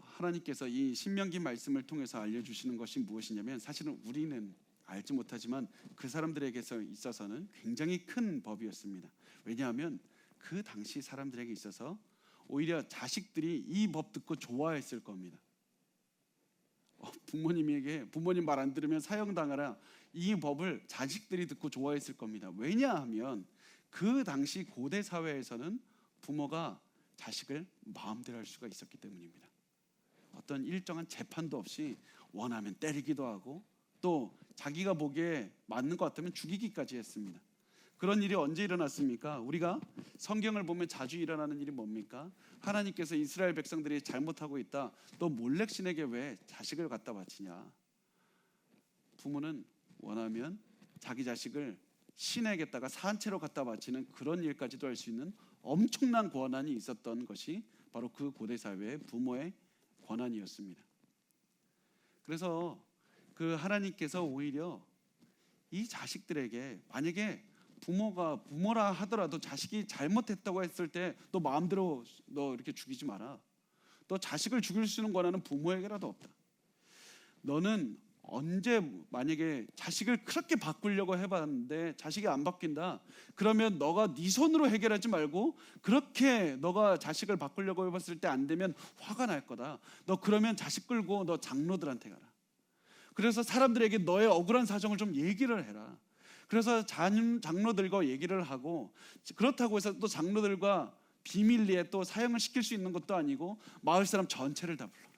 하나님께서 이 신명기 말씀을 통해서 알려주시는 것이 무엇이냐면 사실은 우리는 알지 못하지만 그 사람들에게 있어서는 굉장히 큰 법이었습니다. 왜냐하면 그 당시 사람들에게 있어서 오히려 자식들이 이 법 듣고 좋아했을 겁니다. 부모님 말 안 들으면 사형당하라, 이 법을 자식들이 듣고 좋아했을 겁니다. 왜냐하면 그 당시 고대 사회에서는 부모가 자식을 마음대로 할 수가 있었기 때문입니다. 어떤 일정한 재판도 없이 원하면 때리기도 하고 또 자기가 보기에 맞는 것 같으면 죽이기까지 했습니다. 그런 일이 언제 일어났습니까? 우리가 성경을 보면 자주 일어나는 일이 뭡니까? 하나님께서 이스라엘 백성들이 잘못하고 있다, 또 몰렉신에게 왜 자식을 갖다 바치냐? 부모는 원하면 자기 자식을 신에게다가 산채로 갖다 바치는 그런 일까지도 할 수 있는 엄청난 권한이 있었던 것이 바로 그 고대 사회의 부모의 권한이었습니다. 그래서 그 하나님께서 오히려 이 자식들에게 만약에 부모라 하더라도 자식이 잘못했다고 했을 때 너 마음대로 너 이렇게 죽이지 마라. 너 자식을 죽일 수 있는 권한은 부모에게라도 없다. 너는 언제 만약에 자식을 그렇게 바꾸려고 해봤는데 자식이 안 바뀐다, 그러면 너가 네 손으로 해결하지 말고 그렇게 너가 자식을 바꾸려고 해봤을 때 안 되면 화가 날 거다. 너 그러면 자식 끌고 너 장로들한테 가라. 그래서 사람들에게 너의 억울한 사정을 좀 얘기를 해라. 그래서 장로들과 얘기를 하고, 그렇다고 해서 또 장로들과 비밀리에 또 사형을 시킬 수 있는 것도 아니고 마을 사람 전체를 다 불러라.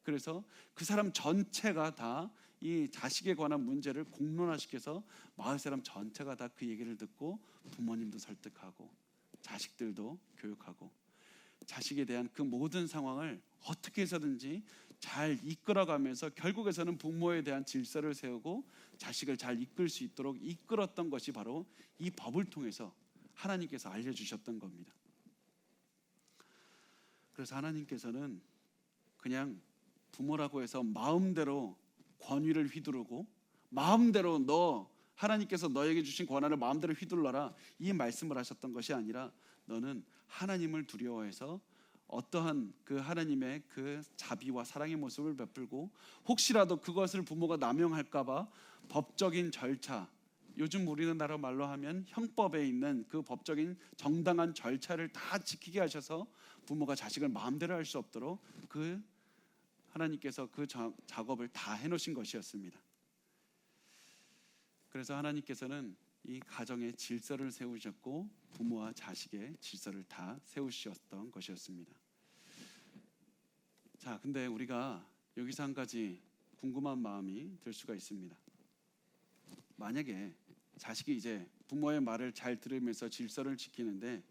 그래서 그 사람 전체가 다 이 자식에 관한 문제를 공론화시켜서 마을 사람 전체가 다 그 얘기를 듣고 부모님도 설득하고 자식들도 교육하고 자식에 대한 그 모든 상황을 어떻게 해서든지 잘 이끌어가면서 결국에서는 부모에 대한 질서를 세우고 자식을 잘 이끌 수 있도록 이끌었던 것이 바로 이 법을 통해서 하나님께서 알려주셨던 겁니다. 그래서 하나님께서는 그냥 부모라고 해서 마음대로 권위를 휘두르고 마음대로 하나님께서 너에게 주신 권한을 마음대로 휘둘러라, 이 말씀을 하셨던 것이 아니라 너는 하나님을 두려워해서 어떠한 그 하나님의 그 자비와 사랑의 모습을 베풀고 혹시라도 그것을 부모가 남용할까 봐 법적인 절차, 요즘 우리나라 말로 하면 형법에 있는 그 법적인 정당한 절차를 다 지키게 하셔서 부모가 자식을 마음대로 할 수 없도록 그 하나님께서 그 작업을 다 해놓으신 것이었습니다. 그래서 하나님께서는 이 가정의 질서를 세우셨고 부모와 자식의 질서를 다 세우셨던 것이었습니다. 자, 근데 우리가 여기서 한 가지 궁금한 마음이 들 수가 있습니다. 만약에 자식이 이제 부모의 말을 잘 들으면서 질서를 지키는데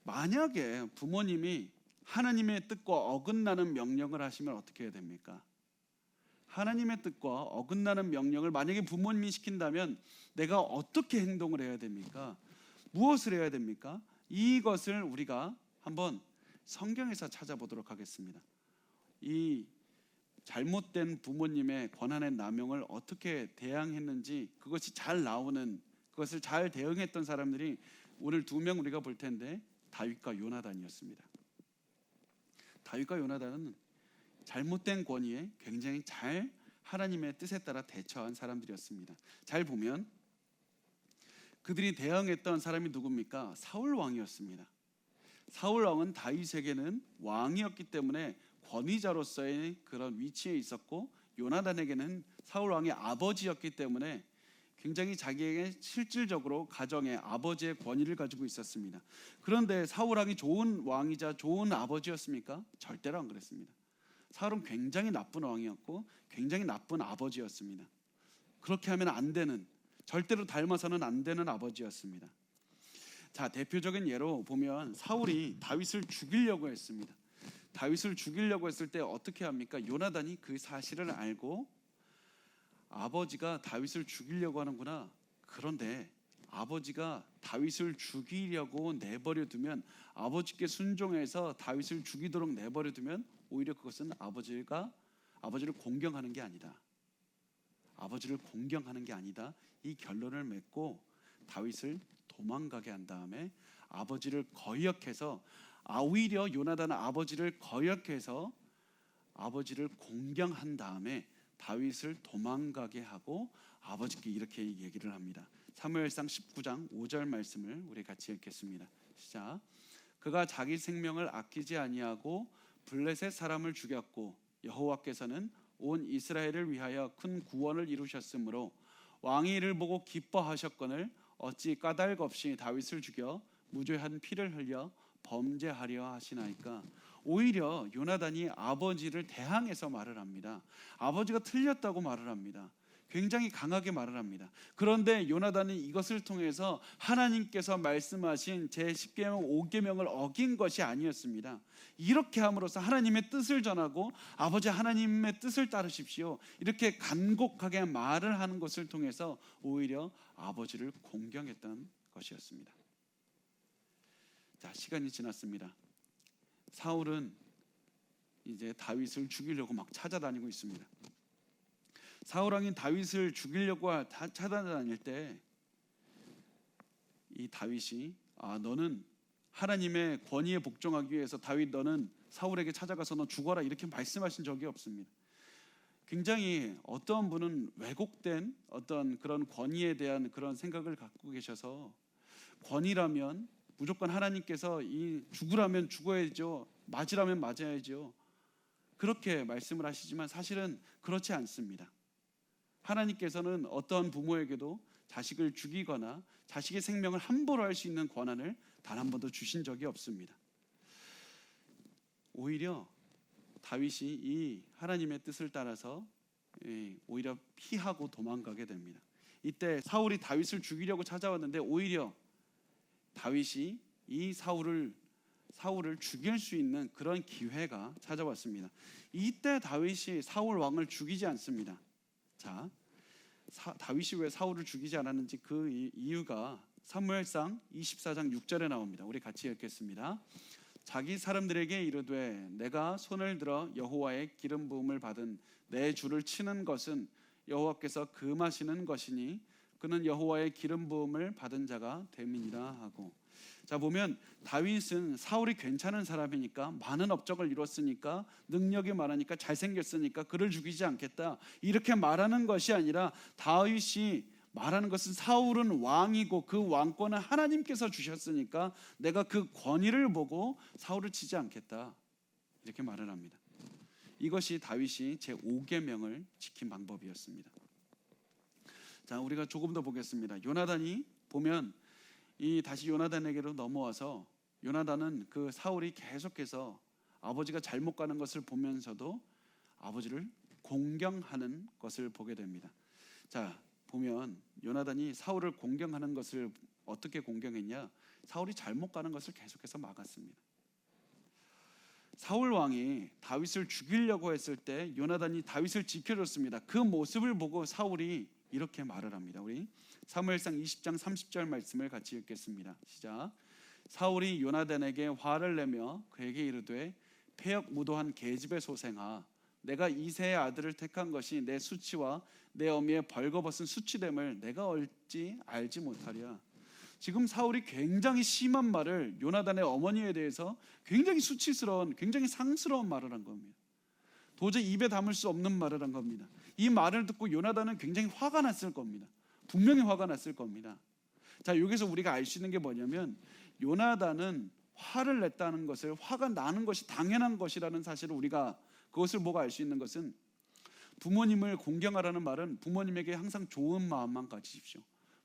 만약에 부모님이 하나님의 뜻과 어긋나는 명령을 하시면 어떻게 해야 됩니까? 하나님의 뜻과 어긋나는 명령을 만약에 부모님이 시킨다면 내가 어떻게 행동을 해야 됩니까? 무엇을 해야 됩니까? 이것을 우리가 한번 성경에서 찾아보도록 하겠습니다. 이 잘못된 부모님의 권한의 남용을 어떻게 대항했는지 그것이 잘 나오는, 그것을 잘 대응했던 사람들이 오늘 두 명 우리가 볼 텐데 다윗과 요나단이었습니다. 다윗과 요나단은 잘못된 권위에 굉장히 잘 하나님의 뜻에 따라 대처한 사람들이었습니다. 잘 보면 그들이 대응했던 사람이 누굽니까? 사울 왕이었습니다. 사울 왕은 다윗에게는 왕이었기 때문에 권위자로서의 그런 위치에 있었고 요나단에게는 사울 왕의 아버지였기 때문에 굉장히 자기에게 실질적으로 가정의 아버지의 권위를 가지고 있었습니다. 그런데 사울 왕이 좋은 왕이자 좋은 아버지였습니까? 절대로 안 그랬습니다. 사울은 굉장히 나쁜 왕이었고 굉장히 나쁜 아버지였습니다. 그렇게 하면 안 되는, 절대로 닮아서는 안 되는 아버지였습니다. 자, 대표적인 예로 보면 사울이 다윗을 죽이려고 했습니다. 다윗을 죽이려고 했을 때 어떻게 합니까? 요나단이 그 사실을 알고 아버지가 다윗을 죽이려고 하는구나. 그런데 아버지가 다윗을 죽이려고 내버려 두면, 아버지께 순종해서 다윗을 죽이도록 내버려 두면 오히려 그것은 아버지를 공경하는 게 아니다. 아버지를 공경하는 게 아니다. 이 결론을 맺고 다윗을 도망가게 한 다음에 아버지를 거역해서, 오히려 요나단은 아버지를 거역해서 아버지를 공경한 다음에 다윗을 도망가게 하고 아버지께 이렇게 얘기를 합니다. 사무엘상 19장 5절 말씀을 우리 같이 읽겠습니다. 시작. 그가 자기 생명을 아끼지 아니하고 블레셋 사람을 죽였고 여호와께서는 온 이스라엘을 위하여 큰 구원을 이루셨으므로 왕이 이를 보고 기뻐하셨거늘 어찌 까닭 없이 다윗을 죽여 무죄한 피를 흘려 범죄하려 하시나이까. 오히려 요나단이 아버지를 대항해서 말을 합니다. 아버지가 틀렸다고 말을 합니다. 굉장히 강하게 말을 합니다. 그런데 요나단이 이것을 통해서 하나님께서 말씀하신 제10계명 5계명을 어긴 것이 아니었습니다. 이렇게 함으로써 하나님의 뜻을 전하고 아버지 하나님의 뜻을 따르십시오, 이렇게 간곡하게 말을 하는 것을 통해서 오히려 아버지를 공경했던 것이었습니다. 자, 시간이 지났습니다. 사울은 이제 다윗을 죽이려고 막 찾아다니고 있습니다. 사울 왕이 다윗을 죽이려고 찾아다닐 때 이 다윗이 너는 하나님의 권위에 복종하기 위해서 다윗 너는 사울에게 찾아가서 너 죽어라 이렇게 말씀하신 적이 없습니다. 굉장히 어떤 분은 왜곡된 어떤 그런 권위에 대한 그런 생각을 갖고 계셔서 권위라면 무조건 하나님께서 이 죽으라면 죽어야죠, 맞으라면 맞아야죠, 그렇게 말씀을 하시지만 사실은 그렇지 않습니다. 하나님께서는 어떤 부모에게도 자식을 죽이거나 자식의 생명을 함부로 할 수 있는 권한을 단 한 번도 주신 적이 없습니다. 오히려 다윗이 이 하나님의 뜻을 따라서 오히려 피하고 도망가게 됩니다. 이때 사울이 다윗을 죽이려고 찾아왔는데 오히려 다윗이 이 사울을 죽일 수 있는 그런 기회가 찾아왔습니다. 이때 다윗이 사울 왕을 죽이지 않습니다. 자, 다윗이 왜 사울을 죽이지 않았는지 그 이유가 사무엘상 24장 6절에 나옵니다. 우리 같이 읽겠습니다. 자기 사람들에게 이르되 내가 손을 들어 여호와의 기름 부음을 받은 내 주를 치는 것은 여호와께서 금하시는 것이니 그는 여호와의 기름 부음을 받은 자가 됨이니라 하고. 자, 보면 다윗은 사울이 괜찮은 사람이니까, 많은 업적을 이뤘으니까, 능력이 많으니까, 잘생겼으니까 그를 죽이지 않겠다 이렇게 말하는 것이 아니라, 다윗이 말하는 것은 사울은 왕이고 그 왕권은 하나님께서 주셨으니까 내가 그 권위를 보고 사울을 치지 않겠다 이렇게 말을 합니다. 이것이 다윗이 제5계명을 지킨 방법이었습니다. 자, 우리가 조금 더 보겠습니다. 요나단이 보면 다시 요나단에게로 넘어와서 요나단은 그 사울이 계속해서 아버지가 잘못 가는 것을 보면서도 아버지를 공경하는 것을 보게 됩니다. 자, 보면 요나단이 사울을 공경하는 것을 어떻게 공경했냐? 사울이 잘못 가는 것을 계속해서 막았습니다. 사울 왕이 다윗을 죽이려고 했을 때 요나단이 다윗을 지켜줬습니다. 그 모습을 보고 사울이 이렇게 말을 합니다. 우리 사무엘상 20장 30절 말씀을 같이 읽겠습니다. 시작. 사울이 요나단에게 화를 내며 그에게 이르되 폐역무도한 계집의 소생아, 내가 이새의 아들을 택한 것이 내 수치와 내 어미의 벌거벗은 수치됨을 내가 어찌 알지 못하랴. 지금 사울이 굉장히 심한 말을, 요나단의 어머니에 대해서 굉장히 수치스러운, 굉장히 상스러운 말을 한 겁니다. 도저히 입에 담을 수 없는 말을 한 겁니다. 이 말을 듣고 요나단은 굉장히 화가 났을 겁니다. 분명히 화가 났을 겁니다. 자, 여기서 우리가 알 수 있는 게 뭐냐면, 요나단은 화를 냈다는 것을, 화가 나는 것이 당연한 것이라는 사실을 우리가, 그것을 보고 알 수 있는 것은, 부모님을 공경하라는 말은 부모님에게 항상 좋은 마음만 가지십시오.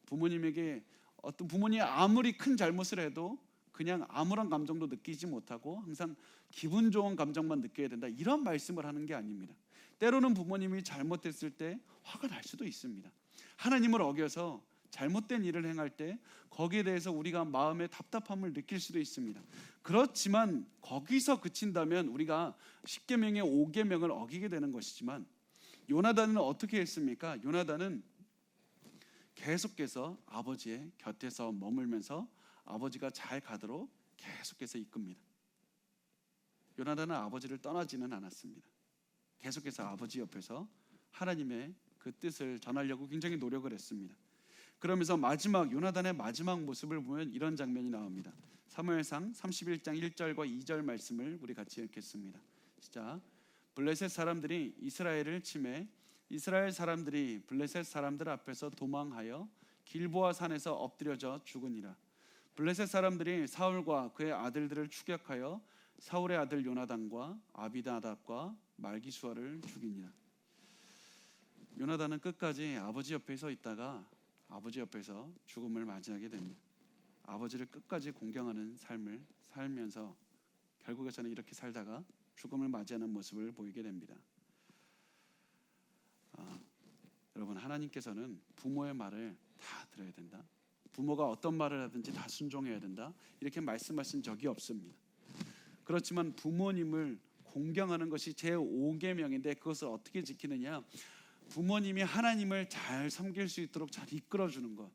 부모님에게 어떤 부모님이 아무리 큰 잘못을 해도 그냥 아무런 감정도 느끼지 못하고 항상 기분 좋은 감정만 느껴야 된다, 이런 말씀을 하는 게 아닙니다. 때로는 부모님이 잘못했을 때 화가 날 수도 있습니다. 하나님을 어겨서 잘못된 일을 행할 때 거기에 대해서 우리가 마음의 답답함을 느낄 수도 있습니다. 그렇지만 거기서 그친다면 우리가 10계명의 5계명을 어기게 되는 것이지만, 요나단은 어떻게 했습니까? 요나단은 계속해서 아버지의 곁에서 머물면서 아버지가 잘 가도록 계속해서 이끕니다. 요나단은 아버지를 떠나지는 않았습니다. 계속해서 아버지 옆에서 하나님의 그 뜻을 전하려고 굉장히 노력을 했습니다. 그러면서 마지막 요나단의 마지막 모습을 보면 이런 장면이 나옵니다. 사무엘상 31장 1절과 2절 말씀을 우리 같이 읽겠습니다. 시작. 블레셋 사람들이 이스라엘을 치매 이스라엘 사람들이 블레셋 사람들 앞에서 도망하여 길보아 산에서 엎드려져 죽으니라. 블레셋 사람들이 사울과 그의 아들들을 추격하여 사울의 아들 요나단과 아비나답과 말기수아를 죽이니라. 요나단은 끝까지 아버지 옆에 서 있다가 아버지 옆에서 죽음을 맞이하게 됩니다. 아버지를 끝까지 공경하는 삶을 살면서 결국에서는 이렇게 살다가 죽음을 맞이하는 모습을 보이게 됩니다. 여러분, 하나님께서는 부모의 말을 다 들어야 된다, 부모가 어떤 말을 하든지 다 순종해야 된다, 이렇게 말씀하신 적이 없습니다. 그렇지만 부모님을 공경하는 것이 제5계명인데 그것을 어떻게 지키느냐? 부모님이 하나님을 잘 섬길 수 있도록 잘 이끌어주는 것.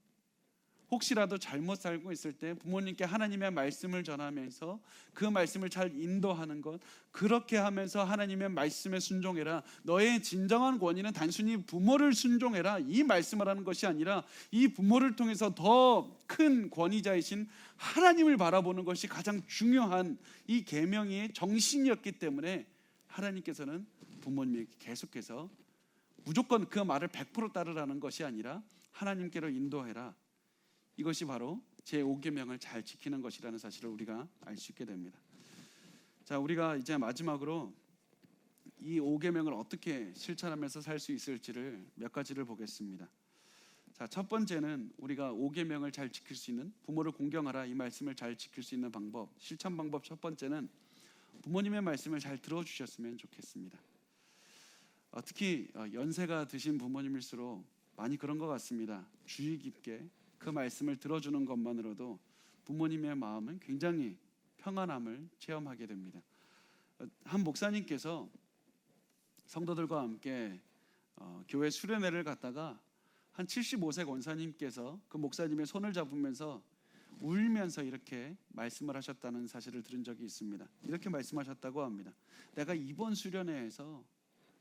혹시라도 잘못 살고 있을 때 부모님께 하나님의 말씀을 전하면서 그 말씀을 잘 인도하는 것, 그렇게 하면서 하나님의 말씀에 순종해라, 너의 진정한 권위는 단순히 부모를 순종해라, 이 말씀을 하는 것이 아니라 이 부모를 통해서 더 큰 권위자이신 하나님을 바라보는 것이 가장 중요한 이 계명의 정신이었기 때문에 하나님께서는 부모님에게 계속해서 무조건 그 말을 100% 따르라는 것이 아니라 하나님께로 인도해라, 이것이 바로 제5계명을 잘 지키는 것이라는 사실을 우리가 알 수 있게 됩니다. 자, 우리가 이제 마지막으로 이 5계명을 어떻게 실천하면서 살 수 있을지를 몇 가지를 보겠습니다. 자, 첫 번째는 우리가 5계명을 잘 지킬 수 있는, 부모를 공경하라 이 말씀을 잘 지킬 수 있는 방법, 실천 방법 첫 번째는 부모님의 말씀을 잘 들어주셨으면 좋겠습니다. 특히 연세가 드신 부모님일수록 많이 그런 것 같습니다. 주의 깊게 그 말씀을 들어주는 것만으로도 부모님의 마음은 굉장히 평안함을 체험하게 됩니다. 한 목사님께서 성도들과 함께 교회 수련회를 갔다가 한 75세 권사님께서 그 목사님의 손을 잡으면서 울면서 이렇게 말씀을 하셨다는 사실을 들은 적이 있습니다. 이렇게 말씀하셨다고 합니다. 내가 이번 수련회에서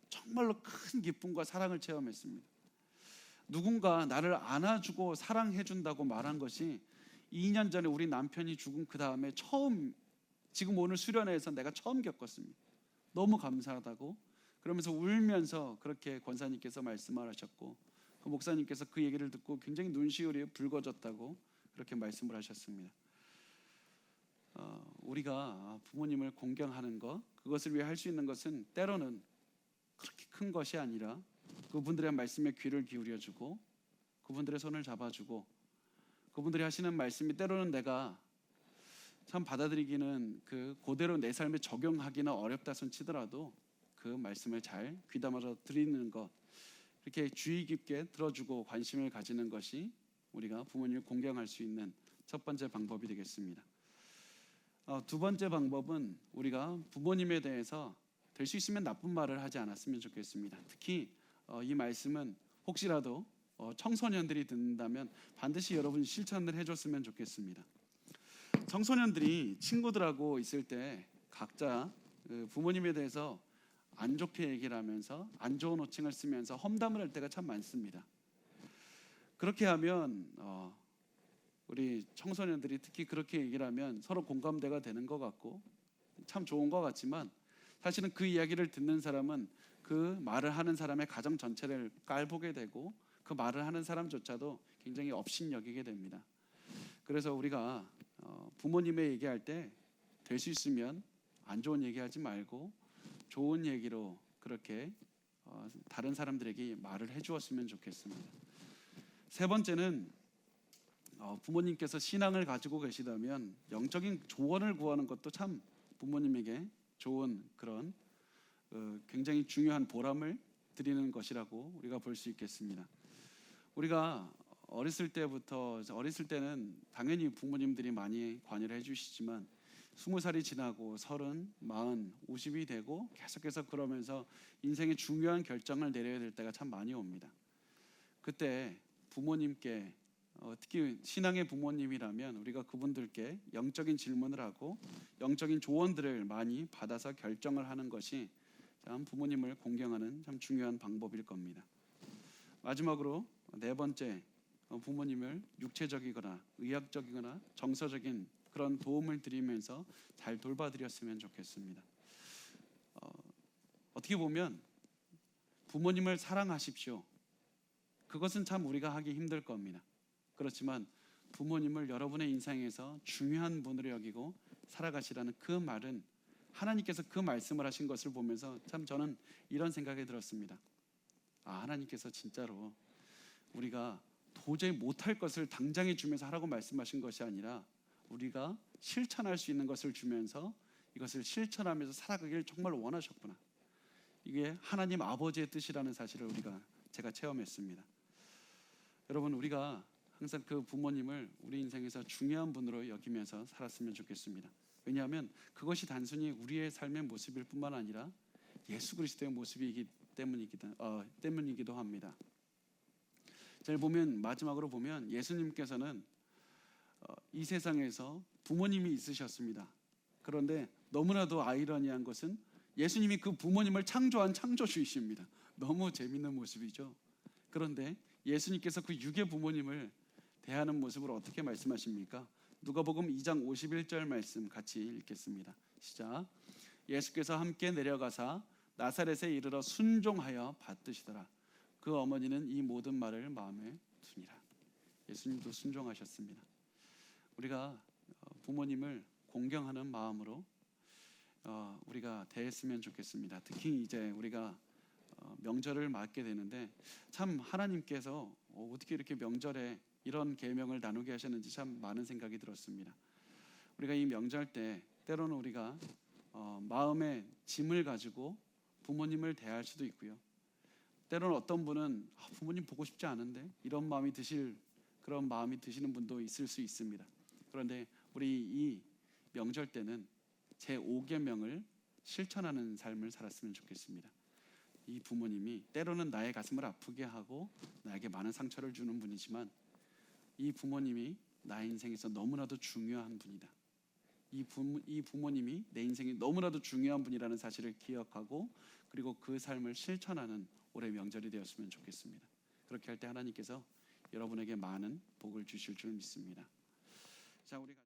정말로 큰 기쁨과 사랑을 체험했습니다. 누군가 나를 안아주고 사랑해준다고 말한 것이 2년 전에 우리 남편이 죽은 그 다음에 처음, 지금 오늘 수련회에서 내가 처음 겪었습니다. 너무 감사하다고 그러면서 울면서 그렇게 권사님께서 말씀을 하셨고, 그 목사님께서 그 얘기를 듣고 굉장히 눈시울이 붉어졌다고 그렇게 말씀을 하셨습니다. 우리가 부모님을 공경하는 것, 그것을 위해 할 수 있는 것은 때로는 그렇게 큰 것이 아니라 그분들의 말씀에 귀를 기울여주고 그분들의 손을 잡아주고 그분들이 하시는 말씀이 때로는 내가 참 받아들이기는 그대로 내 삶에 적용하기는 어렵다 손 치더라도 그 말씀을 잘 귀담아서 드리는 것, 이렇게 주의 깊게 들어주고 관심을 가지는 것이 우리가 부모님을 공경할 수 있는 첫 번째 방법이 되겠습니다. 두 번째 방법은 우리가 부모님에 대해서 될 수 있으면 나쁜 말을 하지 않았으면 좋겠습니다. 특히 이 말씀은 혹시라도 청소년들이 듣는다면 반드시 여러분 실천을 해줬으면 좋겠습니다. 청소년들이 친구들하고 있을 때 각자 부모님에 대해서 안 좋게 얘기를 하면서 안 좋은 호칭을 쓰면서 험담을 할 때가 참 많습니다. 그렇게 하면 우리 청소년들이 특히 그렇게 얘기를 하면 서로 공감대가 되는 것 같고 참 좋은 것 같지만, 사실은 그 이야기를 듣는 사람은 그 말을 하는 사람의 가정 전체를 깔보게 되고 그 말을 하는 사람조차도 굉장히 업신여기게 됩니다. 그래서 우리가 부모님의 얘기할 때 될 수 있으면 안 좋은 얘기하지 말고 좋은 얘기로 그렇게 다른 사람들에게 말을 해주었으면 좋겠습니다. 세 번째는 부모님께서 신앙을 가지고 계시다면 영적인 조언을 구하는 것도 참 부모님에게 좋은 그런 굉장히 중요한 보람을 드리는 것이라고 우리가 볼 수 있겠습니다. 우리가 어렸을 때는 당연히 부모님들이 많이 관여를 해주시지만 20살이 지나고 30, 40, 50이 되고 계속해서 그러면서 인생의 중요한 결정을 내려야 될 때가 참 많이 옵니다. 그때 부모님께 특히 신앙의 부모님이라면 우리가 그분들께 영적인 질문을 하고 영적인 조언들을 많이 받아서 결정을 하는 것이 참 부모님을 공경하는 참 중요한 방법일 겁니다. 마지막으로 네 번째, 부모님을 육체적이거나 의학적이거나 정서적인 그런 도움을 드리면서 잘 돌봐드렸으면 좋겠습니다. 어떻게 보면 부모님을 사랑하십시오. 그것은 참 우리가 하기 힘들 겁니다. 그렇지만 부모님을 여러분의 인생에서 중요한 분으로 여기고 살아가시라는 그 말은 하나님께서 그 말씀을 하신 것을 보면서 참 저는 이런 생각이 들었습니다. 하나님께서 진짜로 우리가 도저히 못할 것을 당장에 주면서 하라고 말씀하신 것이 아니라 우리가 실천할 수 있는 것을 주면서 이것을 실천하면서 살아가기를 정말 원하셨구나. 이게 하나님 아버지의 뜻이라는 사실을 제가 체험했습니다. 여러분, 우리가 항상 그 부모님을 우리 인생에서 중요한 분으로 여기면서 살았으면 좋겠습니다. 왜냐하면 그것이 단순히 우리의 삶의 모습일 뿐만 아니라 예수 그리스도의 모습이기 때문이기도 합니다. 잘 보면 마지막으로 보면 예수님께서는 이 세상에서 부모님이 있으셨습니다. 그런데 너무나도 아이러니한 것은 예수님이 그 부모님을 창조한 창조주이십니다. 너무 재밌는 모습이죠. 그런데 예수님께서 그 육의 부모님을 대하는 모습을 어떻게 말씀하십니까? 누가복음 2장 51절 말씀 같이 읽겠습니다. 시작. 예수께서 함께 내려가사 나사렛에 이르러 순종하여 받드시더라. 그 어머니는 이 모든 말을 마음에 두니라. 예수님도 순종하셨습니다. 우리가 부모님을 공경하는 마음으로 우리가 대했으면 좋겠습니다. 특히 이제 우리가 명절을 맞게 되는데 참 하나님께서 어떻게 이렇게 명절에 이런 계명을 나누게 하셨는지 참 많은 생각이 들었습니다. 우리가 이 명절 때 때로는 우리가 마음의 짐을 가지고 부모님을 대할 수도 있고요. 때로는 어떤 분은 부모님 보고 싶지 않은데 이런 마음이 그런 마음이 드시는 분도 있을 수 있습니다. 그런데 우리 이 명절 때는 제5계명을 실천하는 삶을 살았으면 좋겠습니다. 이 부모님이 때로는 나의 가슴을 아프게 하고 나에게 많은 상처를 주는 분이지만 이 부모님이 나의 인생에서 너무나도 중요한 분이다. 이 부모님이 내 인생에 너무나도 중요한 분이라는 사실을 기억하고 그리고 그 삶을 실천하는 올해 명절이 되었으면 좋겠습니다. 그렇게 할 때 하나님께서 여러분에게 많은 복을 주실 줄 믿습니다. 자, 우리가